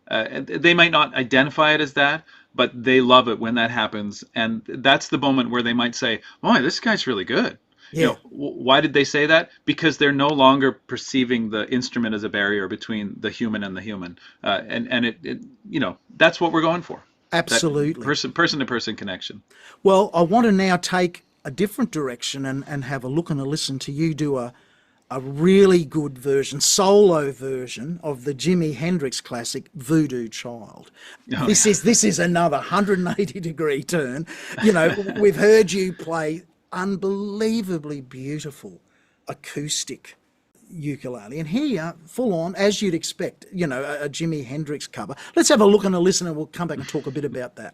They might not identify it as that, but they love it when that happens. And that's the moment where they might say, "Boy, this guy's really good." Yeah. Why did they say that? Because they're no longer perceiving the instrument as a barrier between the human and the human, and it that's what we're going for. Absolutely. Person to person connection. Well, I want to now take a different direction and have a look and a listen to you do a really good solo version of the Jimi Hendrix classic Voodoo Child. This is another 180-degree turn. We've heard you play unbelievably beautiful acoustic ukulele, and here, full on, as you'd expect, a Jimi Hendrix cover. Let's have a look and a listen, and we'll come back and talk a bit about that.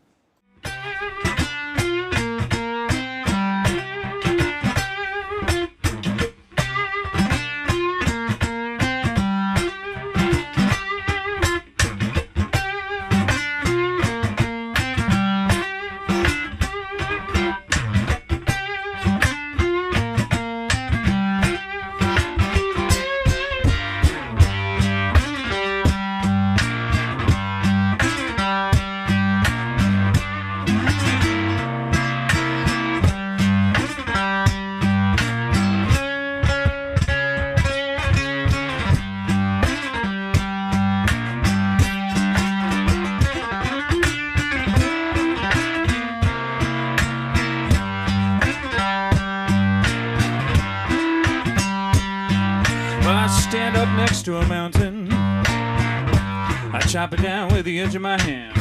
chop it down with the edge of my hand.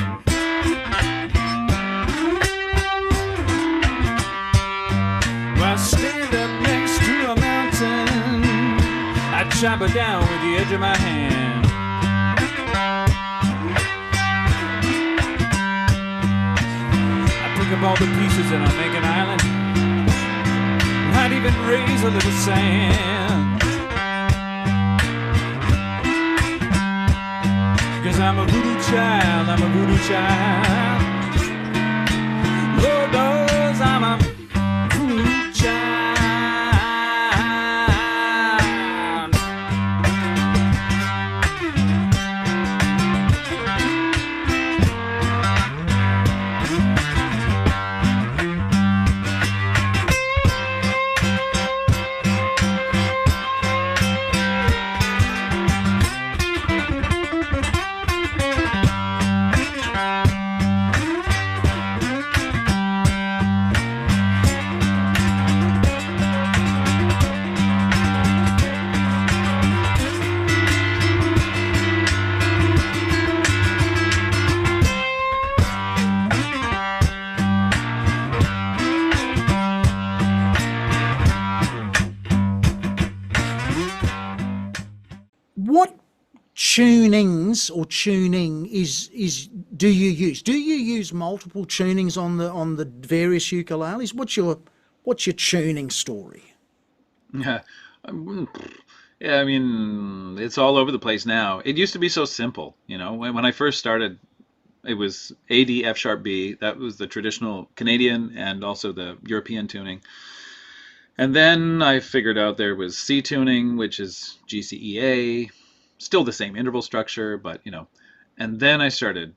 I stand up next to a mountain, I chop it down with the edge of my hand. I pick up all the pieces and I make an island. Might even raise a little sand. 'Cause I'm a voodoo child, I'm a voodoo child. Lord knows I'm a voodoo child. What tunings or tuning is do you use? Do you use multiple tunings on the various ukuleles? What's your tuning story? Yeah. Yeah, I mean, it's all over the place now. It used to be so simple, you know. When I first started, it was A, D, F sharp, B. That was the traditional Canadian and also the European tuning. And then I figured out there was C tuning, which is G, C, E, A. Still the same interval structure, but, you know. And then I started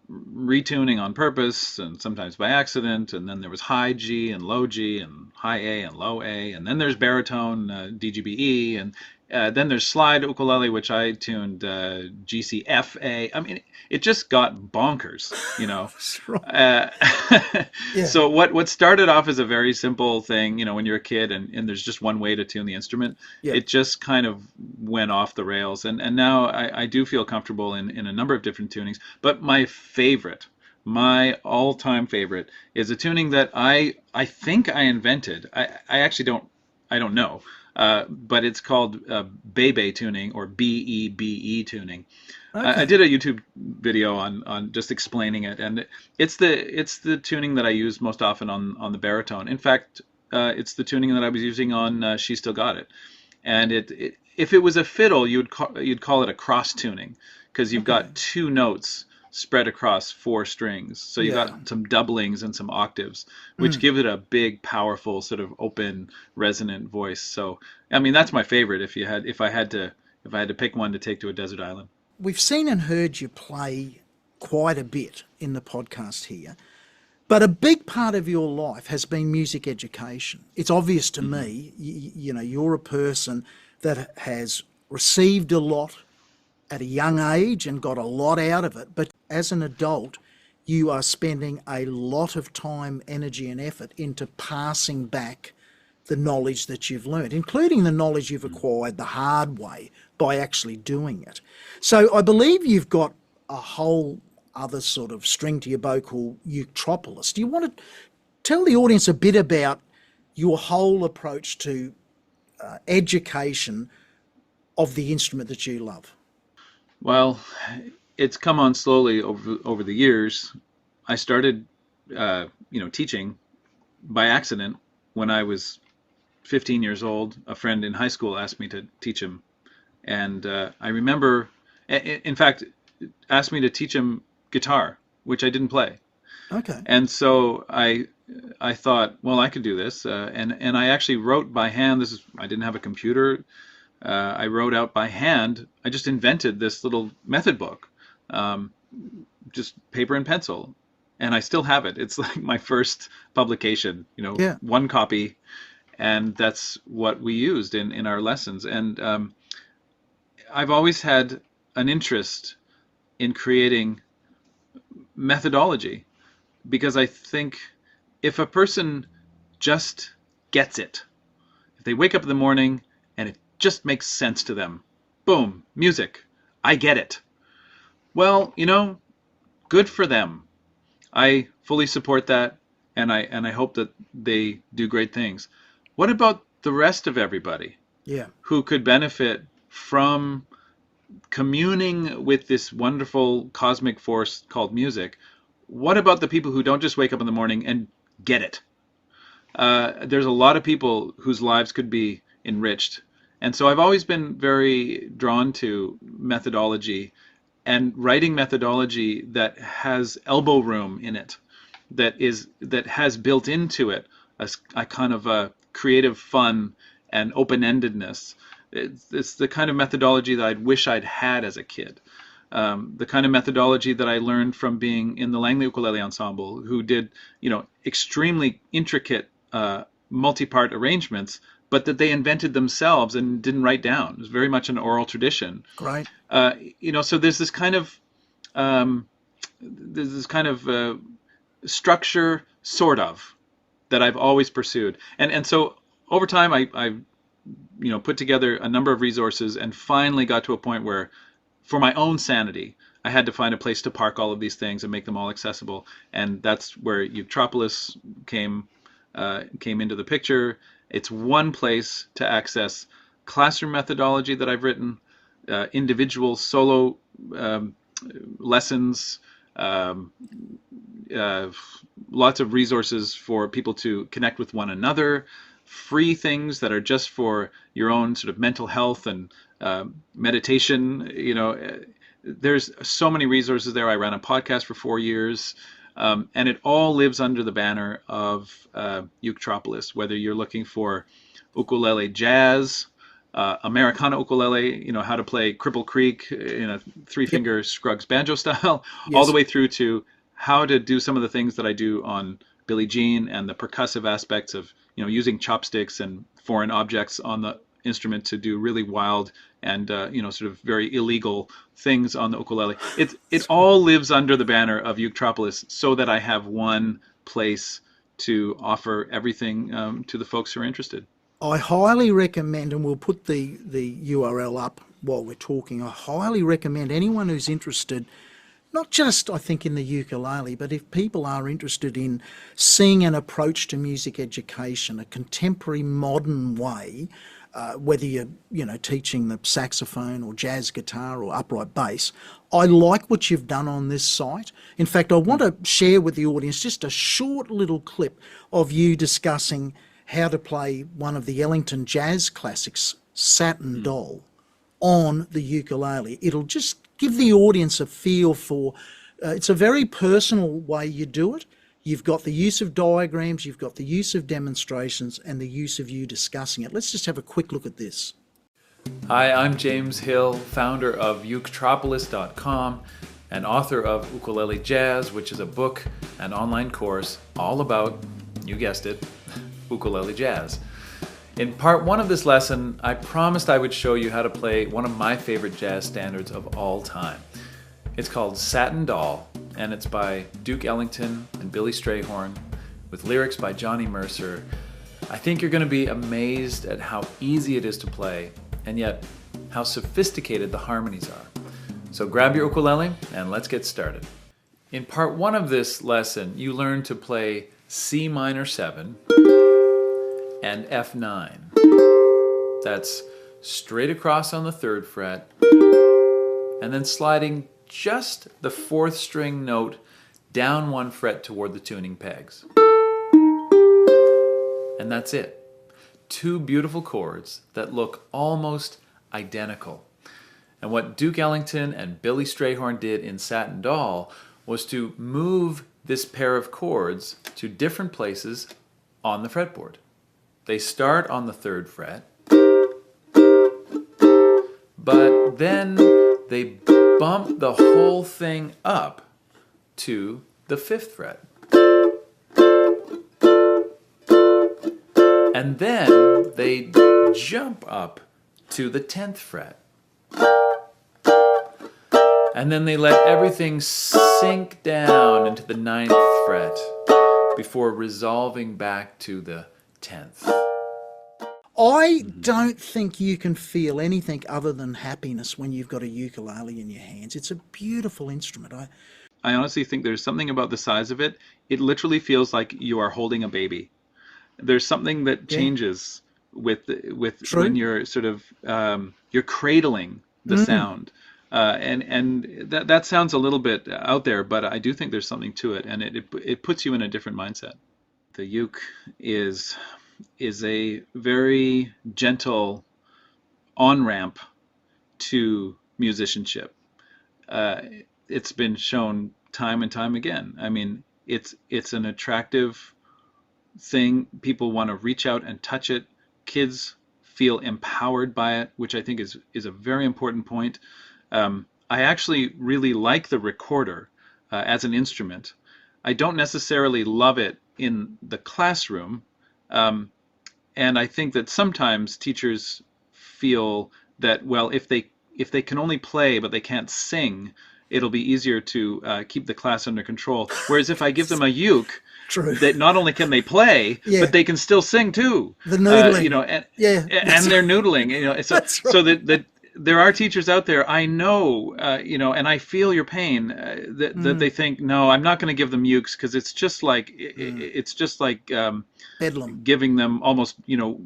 retuning on purpose and sometimes by accident. And then there was high G and low G and high A and low A. And then there's baritone, D, G, B, E. And then there's slide ukulele, which I tuned G, C, F, A. I mean, it just got bonkers, you know. Yeah. So what started off as a very simple thing, you know, when you're a kid and there's just one way to tune the instrument, Yeah. it just kind of went off the rails. And now I do feel comfortable in a number of different tunings. But my all-time favorite is a tuning that I think I invented. I actually don't know. But it's called Bebe tuning or B-E-B-E tuning. Okay. I did a YouTube video on just explaining it, and it's the tuning that I use most often on the baritone. In fact, it's the tuning that I was using on She Still Got It. And if it was a fiddle, you'd call it a cross tuning, because you've got two notes spread across four strings. So you've got some doublings and some octaves, which give it a big, powerful, sort of open, resonant voice. So, I mean, that's my favorite if I had to pick one to take to a desert island. We've seen and heard you play quite a bit in the podcast here, but a big part of your life has been music education. It's obvious to me, you know, you're a person that has received a lot at a young age and got a lot out of it, but as an adult, you are spending a lot of time, energy and effort into passing back the knowledge that you've learned, including the knowledge you've acquired the hard way by actually doing it. So I believe you've got a whole other sort of string to your bow called ukuleles. Do you want to tell the audience a bit about your whole approach to education of the instrument that you love? Well, it's come on slowly over the years. I started, teaching by accident when I was 15 years old. A friend in high school asked me to teach him, and I remember, in fact, asked me to teach him guitar, which I didn't play. Okay. And so I thought, well, I could do this, and I actually wrote by hand. I didn't have a computer. I wrote out by hand. I just invented this little method book, just paper and pencil, and I still have it. It's like my first publication, one copy, and that's what we used in our lessons. And I've always had an interest in creating methodology, because I think if a person just gets it, if they wake up in the morning and it just makes sense to them, boom, music, I get it. Well, good for them. I fully support that, and I hope that they do great things. What about the rest of everybody Yeah. who could benefit from communing with this wonderful cosmic force called music? What about the people who don't just wake up in the morning and get it? There's a lot of people whose lives could be enriched. And so I've always been very drawn to methodology and writing methodology that has elbow room in it, that has built into it a kind of a creative fun and open-endedness. It's the kind of methodology that I'd wish I'd had as a kid. The kind of methodology that I learned from being in the Langley Ukulele Ensemble, who did, extremely intricate multi-part arrangements, but that they invented themselves and didn't write down. It was very much an oral tradition. Great. So there's this kind of structure, sort of, that I've always pursued, and so over time I put together a number of resources and finally got to a point where, for my own sanity, I had to find a place to park all of these things and make them all accessible, and that's where ukuleles came into the picture. It's one place to access classroom methodology that I've written, individual solo lessons, lots of resources for people to connect with one another, free things that are just for your own sort of mental health and meditation. There's so many resources there. I ran a podcast for 4 years. And it all lives under the banner of Uketropolis, whether you're looking for ukulele jazz, Americana ukulele, how to play Cripple Creek in a three-finger Scruggs banjo style, Yes. all the way through to how to do some of the things that I do on Billie Jean and the percussive aspects of, using chopsticks and foreign objects on the instrument to do really wild and sort of very illegal things on the ukulele. It all lives under the banner of Uketropolis, so that I have one place to offer everything to the folks who are interested. I highly recommend, and we'll put the URL up while we're talking, I highly recommend anyone who's interested, not just, I think, in the ukulele, but if people are interested in seeing an approach to music education, a contemporary modern way, whether you're, teaching the saxophone or jazz guitar or upright bass, I like what you've done on this site. In fact, I want to share with the audience just a short little clip of you discussing how to play one of the Ellington jazz classics, Satin Doll, on the ukulele. It'll just give the audience a feel for, it's a very personal way you do it. You've got the use of diagrams, you've got the use of demonstrations, and the use of you discussing it. Let's just have a quick look at this. Hi, I'm James Hill, founder of uketropolis.com and author of Ukulele Jazz, which is a book and online course all about, you guessed it, ukulele jazz. In part one of this lesson, I promised I would show you how to play one of my favorite jazz standards of all time. It's called Satin Doll, and it's by Duke Ellington and Billy Strayhorn, with lyrics by Johnny Mercer. I think you're going to be amazed at how easy it is to play, and yet how sophisticated the harmonies are. So grab your ukulele and let's get started. In part one of this lesson, you learn to play C minor 7 and F9. That's straight across on the 3rd fret, and then sliding just the 4th string note down 1 fret toward the tuning pegs. And that's it. 2 beautiful chords that look almost identical. And what Duke Ellington and Billy Strayhorn did in Satin Doll was to move this pair of chords to different places on the fretboard. They start on the 3rd fret, but then they bump the whole thing up to the 5th fret. And then they jump up to the 10th fret. And then they let everything sink down into the 9th fret before resolving back to the 10th. I don't think you can feel anything other than happiness when you've got a ukulele in your hands. It's a beautiful instrument. I honestly think there's something about the size of it. It literally feels like you are holding a baby. There's something that Yeah, changes with when true. you're sort of you're cradling the sound. And that sounds a little bit out there, but I do think there's something to it, and it puts you in a different mindset. The uke is a very gentle on-ramp to musicianship. Uh, it's been shown time and time again. I mean, it's an attractive thing. People want to reach out and touch it. Kids feel empowered by it, which I think is a very important point. I actually really like the recorder as an instrument. I don't necessarily love it in the classroom, and I think that sometimes teachers feel that, well, if they can only play but they can't sing, it'll be easier to keep the class under control. Whereas if I give them a uke, True. that not only can they play, Yeah. but they can still sing too. The noodling. And Yeah. they're noodling. So That's right. so that there are teachers out there, I know, and I feel your pain, that they think, no, I'm not going to give them ukes because it's just like Bedlam. giving them almost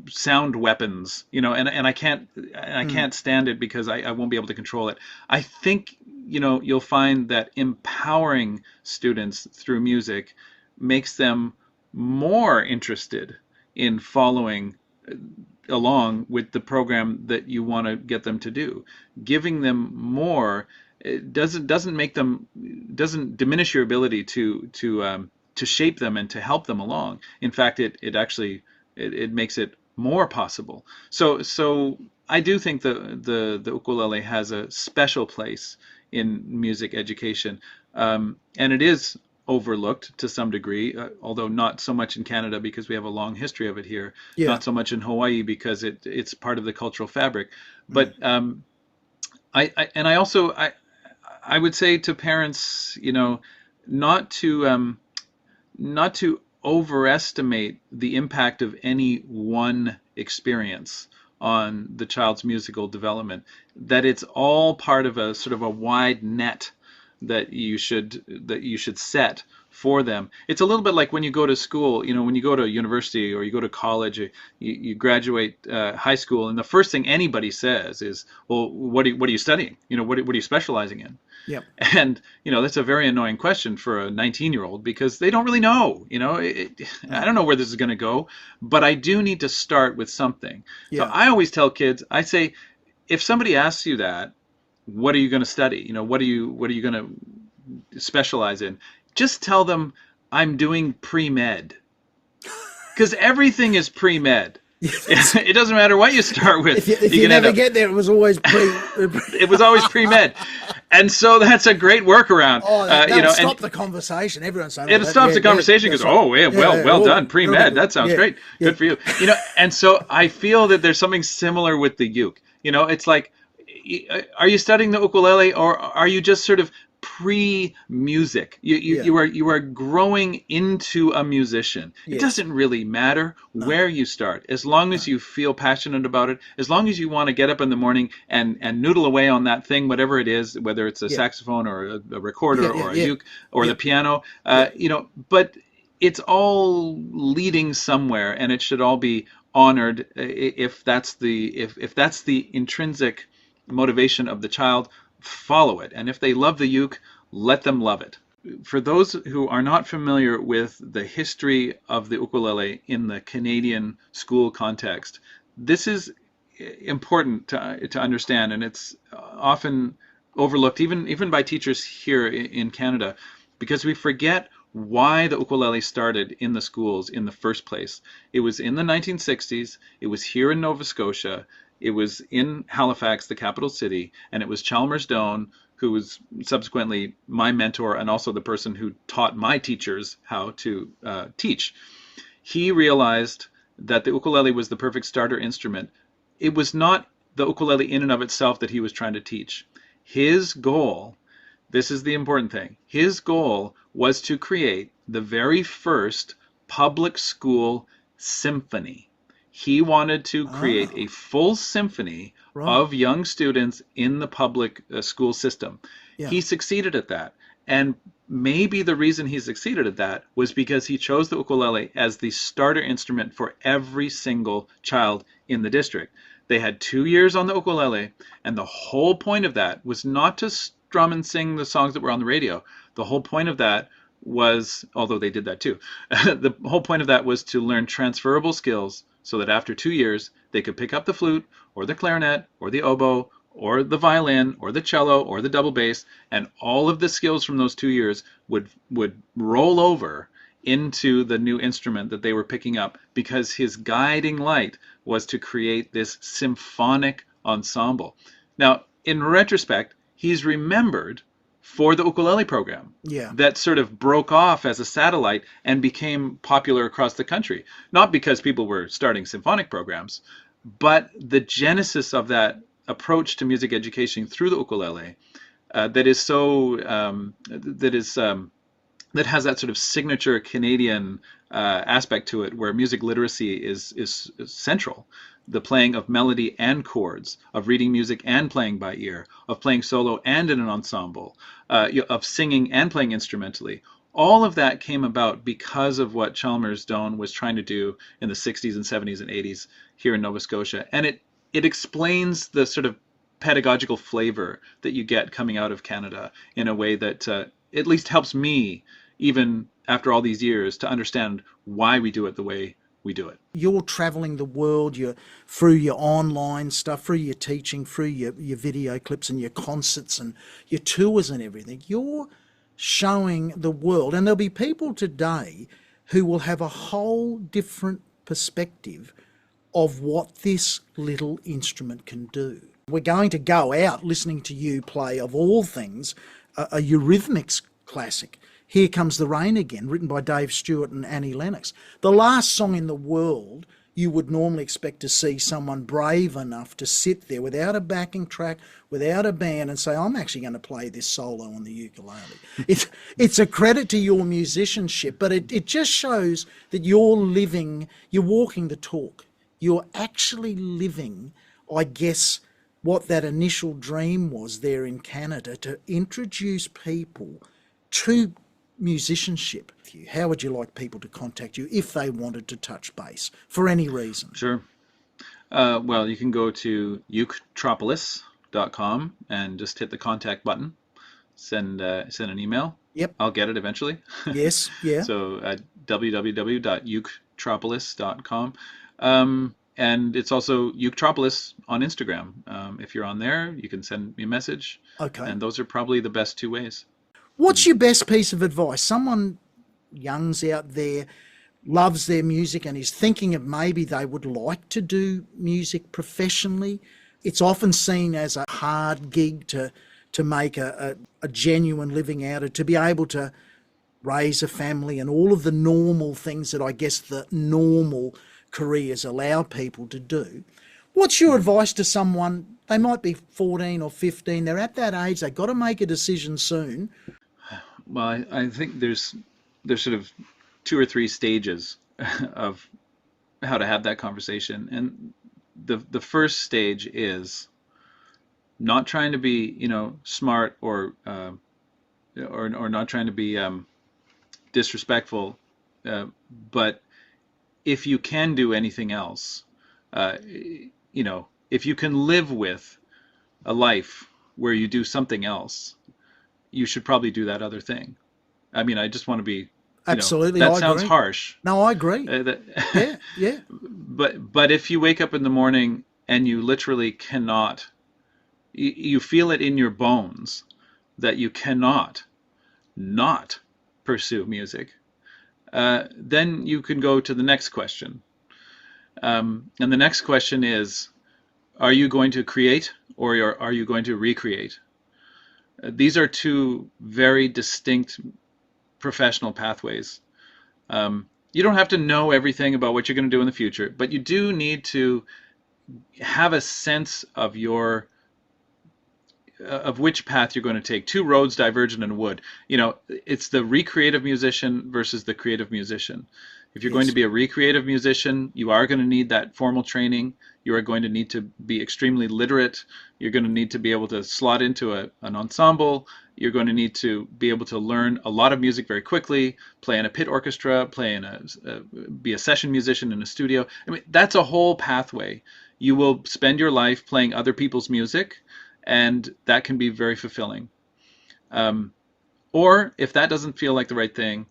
sound weapons, and I can't stand it because I won't be able to control it. I think you'll find that empowering students through music makes them more interested in following along with the program that you want to get them to do. Giving them more, it doesn't make them, doesn't diminish your ability to shape them and to help them along. In fact, it actually it makes it more possible. So I do think the ukulele has a special place in music education, and it is overlooked to some degree, although not so much in Canada because we have a long history of it here. Yeah. Not so much in Hawaii because it's part of the cultural fabric. But I would say to parents, not to overestimate the impact of any one experience on the child's musical development. That it's all part of a sort of a wide net that you should set for them. It's a little bit like when you go to school, when you go to university or you go to college, you graduate high school, and the first thing anybody says is, well, what are you studying? What are you specializing in? Yep. And that's a very annoying question for a 19-year-old because they don't really know. I don't know where this is going to go, but I do need to start with something. Yeah. So I always tell kids, I say, if somebody asks you that, what are you going to study? What are you going to specialize in? Just tell them I'm doing pre-med, because everything is pre-med. It doesn't matter what you start with. If you never get there, it was always it was always pre-med, and so that's a great workaround. Oh, that'll stop the conversation. Everyone's saying it stops the conversation because well done, pre-med. That sounds great. Good for you. And so I feel that there's something similar with the uke. It's like, are you studying the ukulele or are you just sort of pre-music? You are growing into a musician. Yes. It doesn't really matter where you start, as long as you feel passionate about it, as long as you want to get up in the morning and noodle away on that thing, whatever it is, whether it's a saxophone or a recorder or a uke or the piano, but it's all leading somewhere, and it should all be honored if that's the intrinsic motivation of the child. Follow it, and if they love the uke, let them love it. For those who are not familiar with the history of the ukulele in the Canadian school context, this is important to understand, and it's often overlooked even by teachers here in Canada, because we forget why the ukulele started in the schools in the first place. It was in the 1960s. It was here in Nova Scotia. It was in Halifax, the capital city, and it was Chalmers Doane, who was subsequently my mentor and also the person who taught my teachers how to teach. He realized that the ukulele was the perfect starter instrument. It was not the ukulele in and of itself that he was trying to teach. His goal, this is the important thing, his goal was to create the very first public school symphony. He wanted to create Ah, a full symphony right. of young students in the public school system. Yeah. He succeeded at that. And maybe the reason he succeeded at that was because he chose the ukulele as the starter instrument for every single child in the district. They had 2 years on the ukulele, and the whole point of that was not to strum and sing the songs that were on the radio. The whole point of that was, although they did that too, the whole point of that was to learn transferable skills so that after 2 years they could pick up the flute or the clarinet or the oboe or the violin or the cello or the double bass, and all of the skills from those 2 years would roll over into the new instrument that they were picking up, because his guiding light was to create this symphonic ensemble. Now, in retrospect, he's remembered for the ukulele program Yeah. that sort of broke off as a satellite and became popular across the country. Not because people were starting symphonic programs, but the genesis of that approach to music education through the ukulele, that is so that has that sort of signature Canadian aspect to it, where music literacy is central. The playing of melody and chords, of reading music and playing by ear, of playing solo and in an ensemble, of singing and playing instrumentally. All of that came about because of what Chalmers Doane was trying to do in the 60s and 70s and 80s here in Nova Scotia. And it explains the sort of pedagogical flavor that you get coming out of Canada in a way that at least helps me, even after all these years, to understand why we do it the way we do it. You're traveling the world, you're through your online stuff, through your teaching, through your video clips and your concerts and your tours and everything. You're showing the world, and there'll be people today who will have a whole different perspective of what this little instrument can do. We're going to go out listening to you play, of all things, a Eurythmics classic, Here Comes the Rain Again, written by Dave Stewart and Annie Lennox. The last song in the world you would normally expect to see someone brave enough to sit there without a backing track, without a band, and say, I'm actually going to play this solo on the ukulele. It's a credit to your musicianship, but it just shows that you're walking the talk. You're actually living, I guess, what that initial dream was there in Canada, to introduce people to musicianship. How would you like people to contact you if they wanted to touch base for any reason? Sure. Well, you can go to ukutropolis.com and just hit the contact button. Send an email. Yep. I'll get it eventually. Yes. Yeah. So www.ukutropolis.com. And it's also Ukutropolis on Instagram. If you're on there, you can send me a message. Okay. And those are probably the best two ways. What's your best piece of advice? Someone young's out there, loves their music and is thinking of maybe they would like to do music professionally. It's often seen as a hard gig to make a genuine living out of, to be able to raise a family and all of the normal things that I guess the normal careers allow people to do. What's your advice to someone? They might be 14 or 15. They're at that age. They've got to make a decision soon. Well, I think there's sort of 2 or 3 stages of how to have that conversation. And the first stage is not trying to be, smart or not trying to be disrespectful, but if you can do anything else, if you can live with a life where you do something else, you should probably do that other thing. I mean, I just want to be, absolutely. That I sounds agree. harsh. No, I agree. Yeah. But if you wake up in the morning and you literally cannot, you feel it in your bones that you cannot not pursue music, then you can go to the next question. And the next question is, are you going to create or are you going to recreate? These are 2 very distinct professional pathways. You don't have to know everything about what you're going to do in the future, but you do need to have a sense of your of which path you're going to take. Two roads diverge in a wood. It's the recreative musician versus the creative musician. If you're going to be a recreative musician, you are going to need that formal training. You are going to need to be extremely literate. You're going to need to be able to slot into an ensemble. You're going to need to be able to learn a lot of music very quickly, play in a pit orchestra, be a session musician in a studio. I mean, that's a whole pathway. You will spend your life playing other people's music, and that can be very fulfilling. Or if that doesn't feel like the right thing,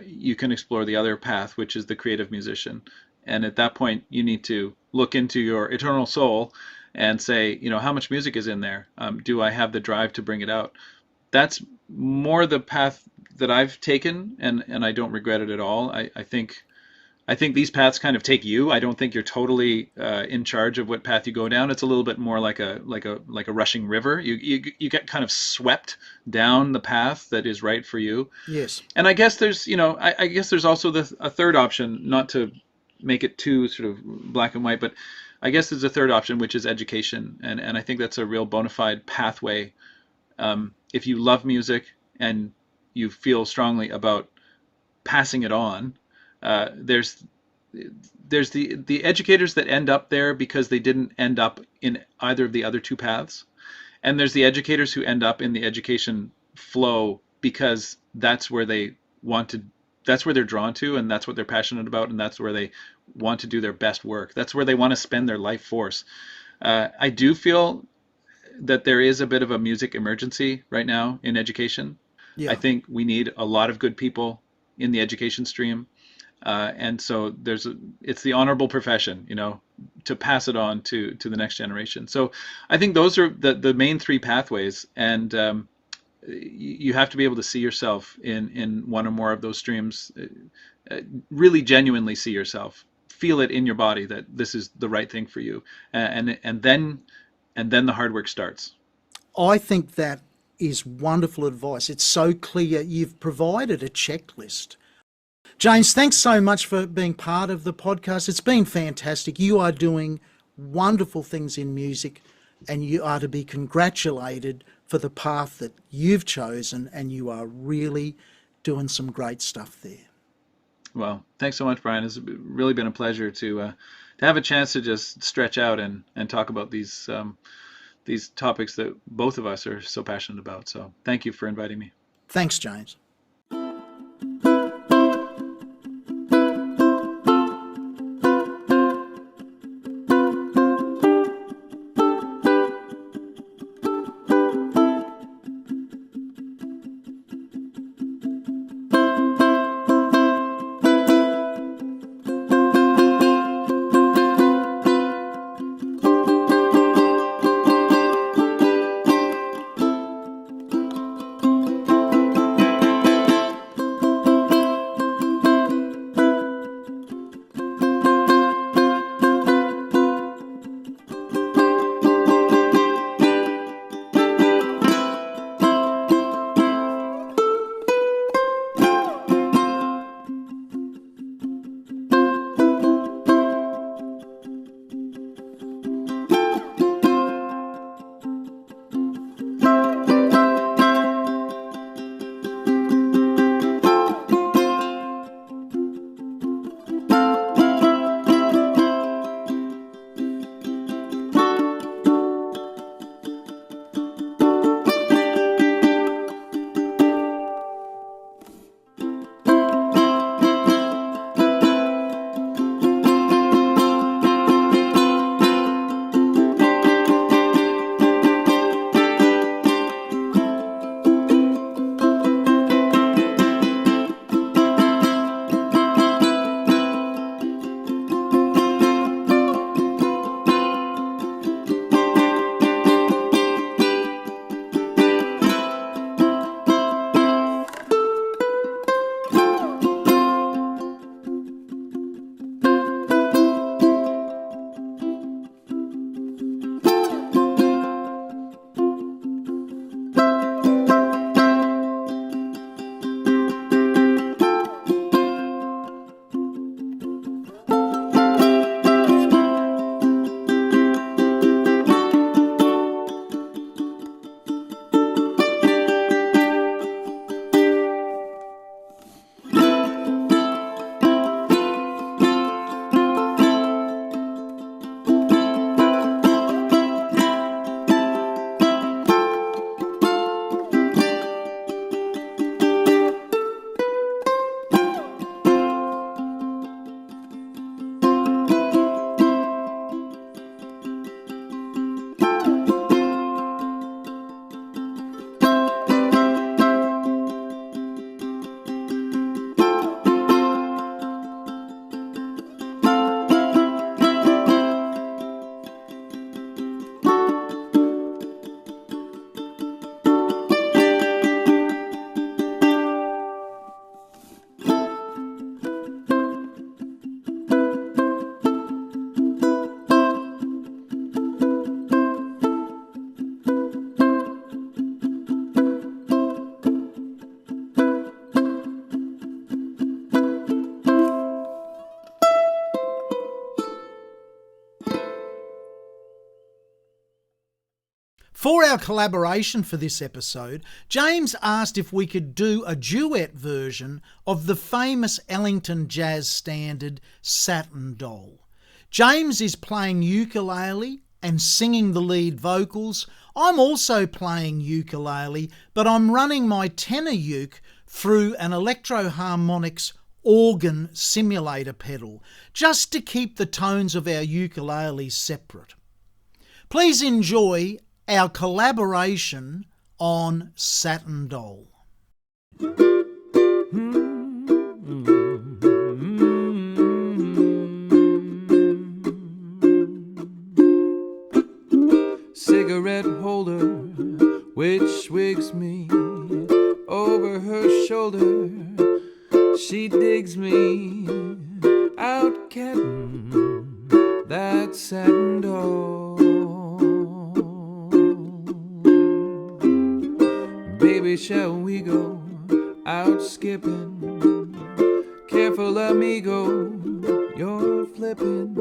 you can explore the other path, which is the creative musician. And at that point, you need to look into your eternal soul and say, how much music is in there? Do I have the drive to bring it out? That's more the path that I've taken, and I don't regret it at all. I think these paths kind of take you. I don't think you're totally in charge of what path you go down. It's a little bit more like a rushing river. You get kind of swept down the path that is right for you. Yes. And I guess there's I guess there's also a third option, not to make it too sort of black and white, but I guess there's a third option, which is education, and I think that's a real bona fide pathway. If you love music and you feel strongly about passing it on. There's the educators that end up there because they didn't end up in either of the other two paths, and there's the educators who end up in the education flow because that's where they're drawn to, and that's what they're passionate about, and that's where they want to do their best work. That's where they want to spend their life force. I do feel that there is a bit of a music emergency right now in education. Yeah. I think we need a lot of good people in the education stream. And so it's the honorable profession, to pass it on to the next generation. So I think those are the main three pathways, and you have to be able to see yourself in one or more of those streams, really genuinely see yourself, feel it in your body that this is the right thing for you, and then the hard work starts. I think that is wonderful advice. It's so clear. You've provided a checklist. James, thanks so much for being part of the podcast. It's been fantastic. You are doing wonderful things in music, and you are to be congratulated for the path that you've chosen, and you are really doing some great stuff there. Well, thanks so much, Brian. It's really been a pleasure to have a chance to just stretch out and talk about these topics that both of us are so passionate about. So thank you for inviting me. Thanks, James. For our collaboration for this episode, James asked if we could do a duet version of the famous Ellington jazz standard Satin Doll. James is playing ukulele and singing the lead vocals. I'm also playing ukulele, but I'm running my tenor uke through an Electro-Harmonix organ simulator pedal, just to keep the tones of our ukuleles separate. Please enjoy our collaboration on Satin Doll. Cigarette holder which wigs me over her shoulder. She digs me out cattin' that satin doll. Baby, shall we go out skipping? Careful, amigo, you're flipping.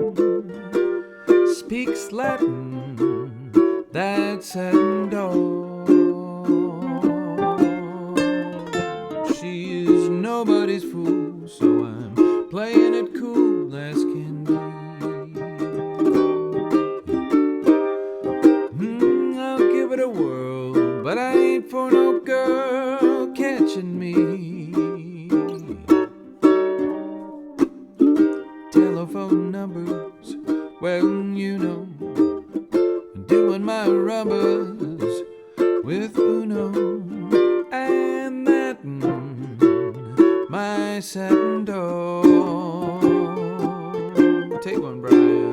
Speaks Latin, that satin doll. She is nobody's fool, so I'm playing it cool as can be. I'll give it a whirl, but I ain't for no girl catching me. Telephone numbers, well, you know, doing my rubbers with Uno, and that my satin doll. Take one, Brian.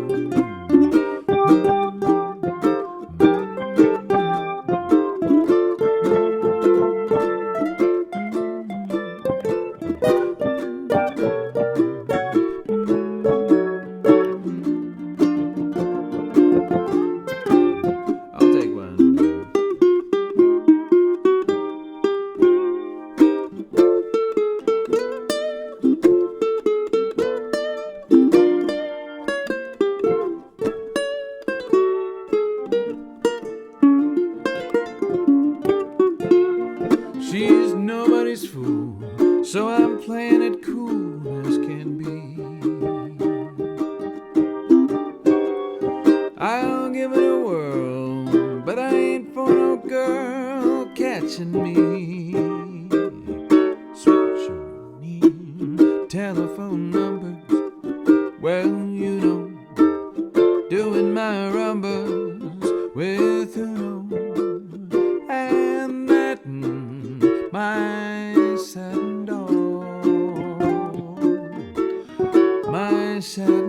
She's nobody's fool, so I'm playing it cool as can be. I'll give it a whirl, but I ain't for no girl catching me. Switch your name, telephone numbers, well, you know, doing my rumbers with Uno, and that my satin doll, my satin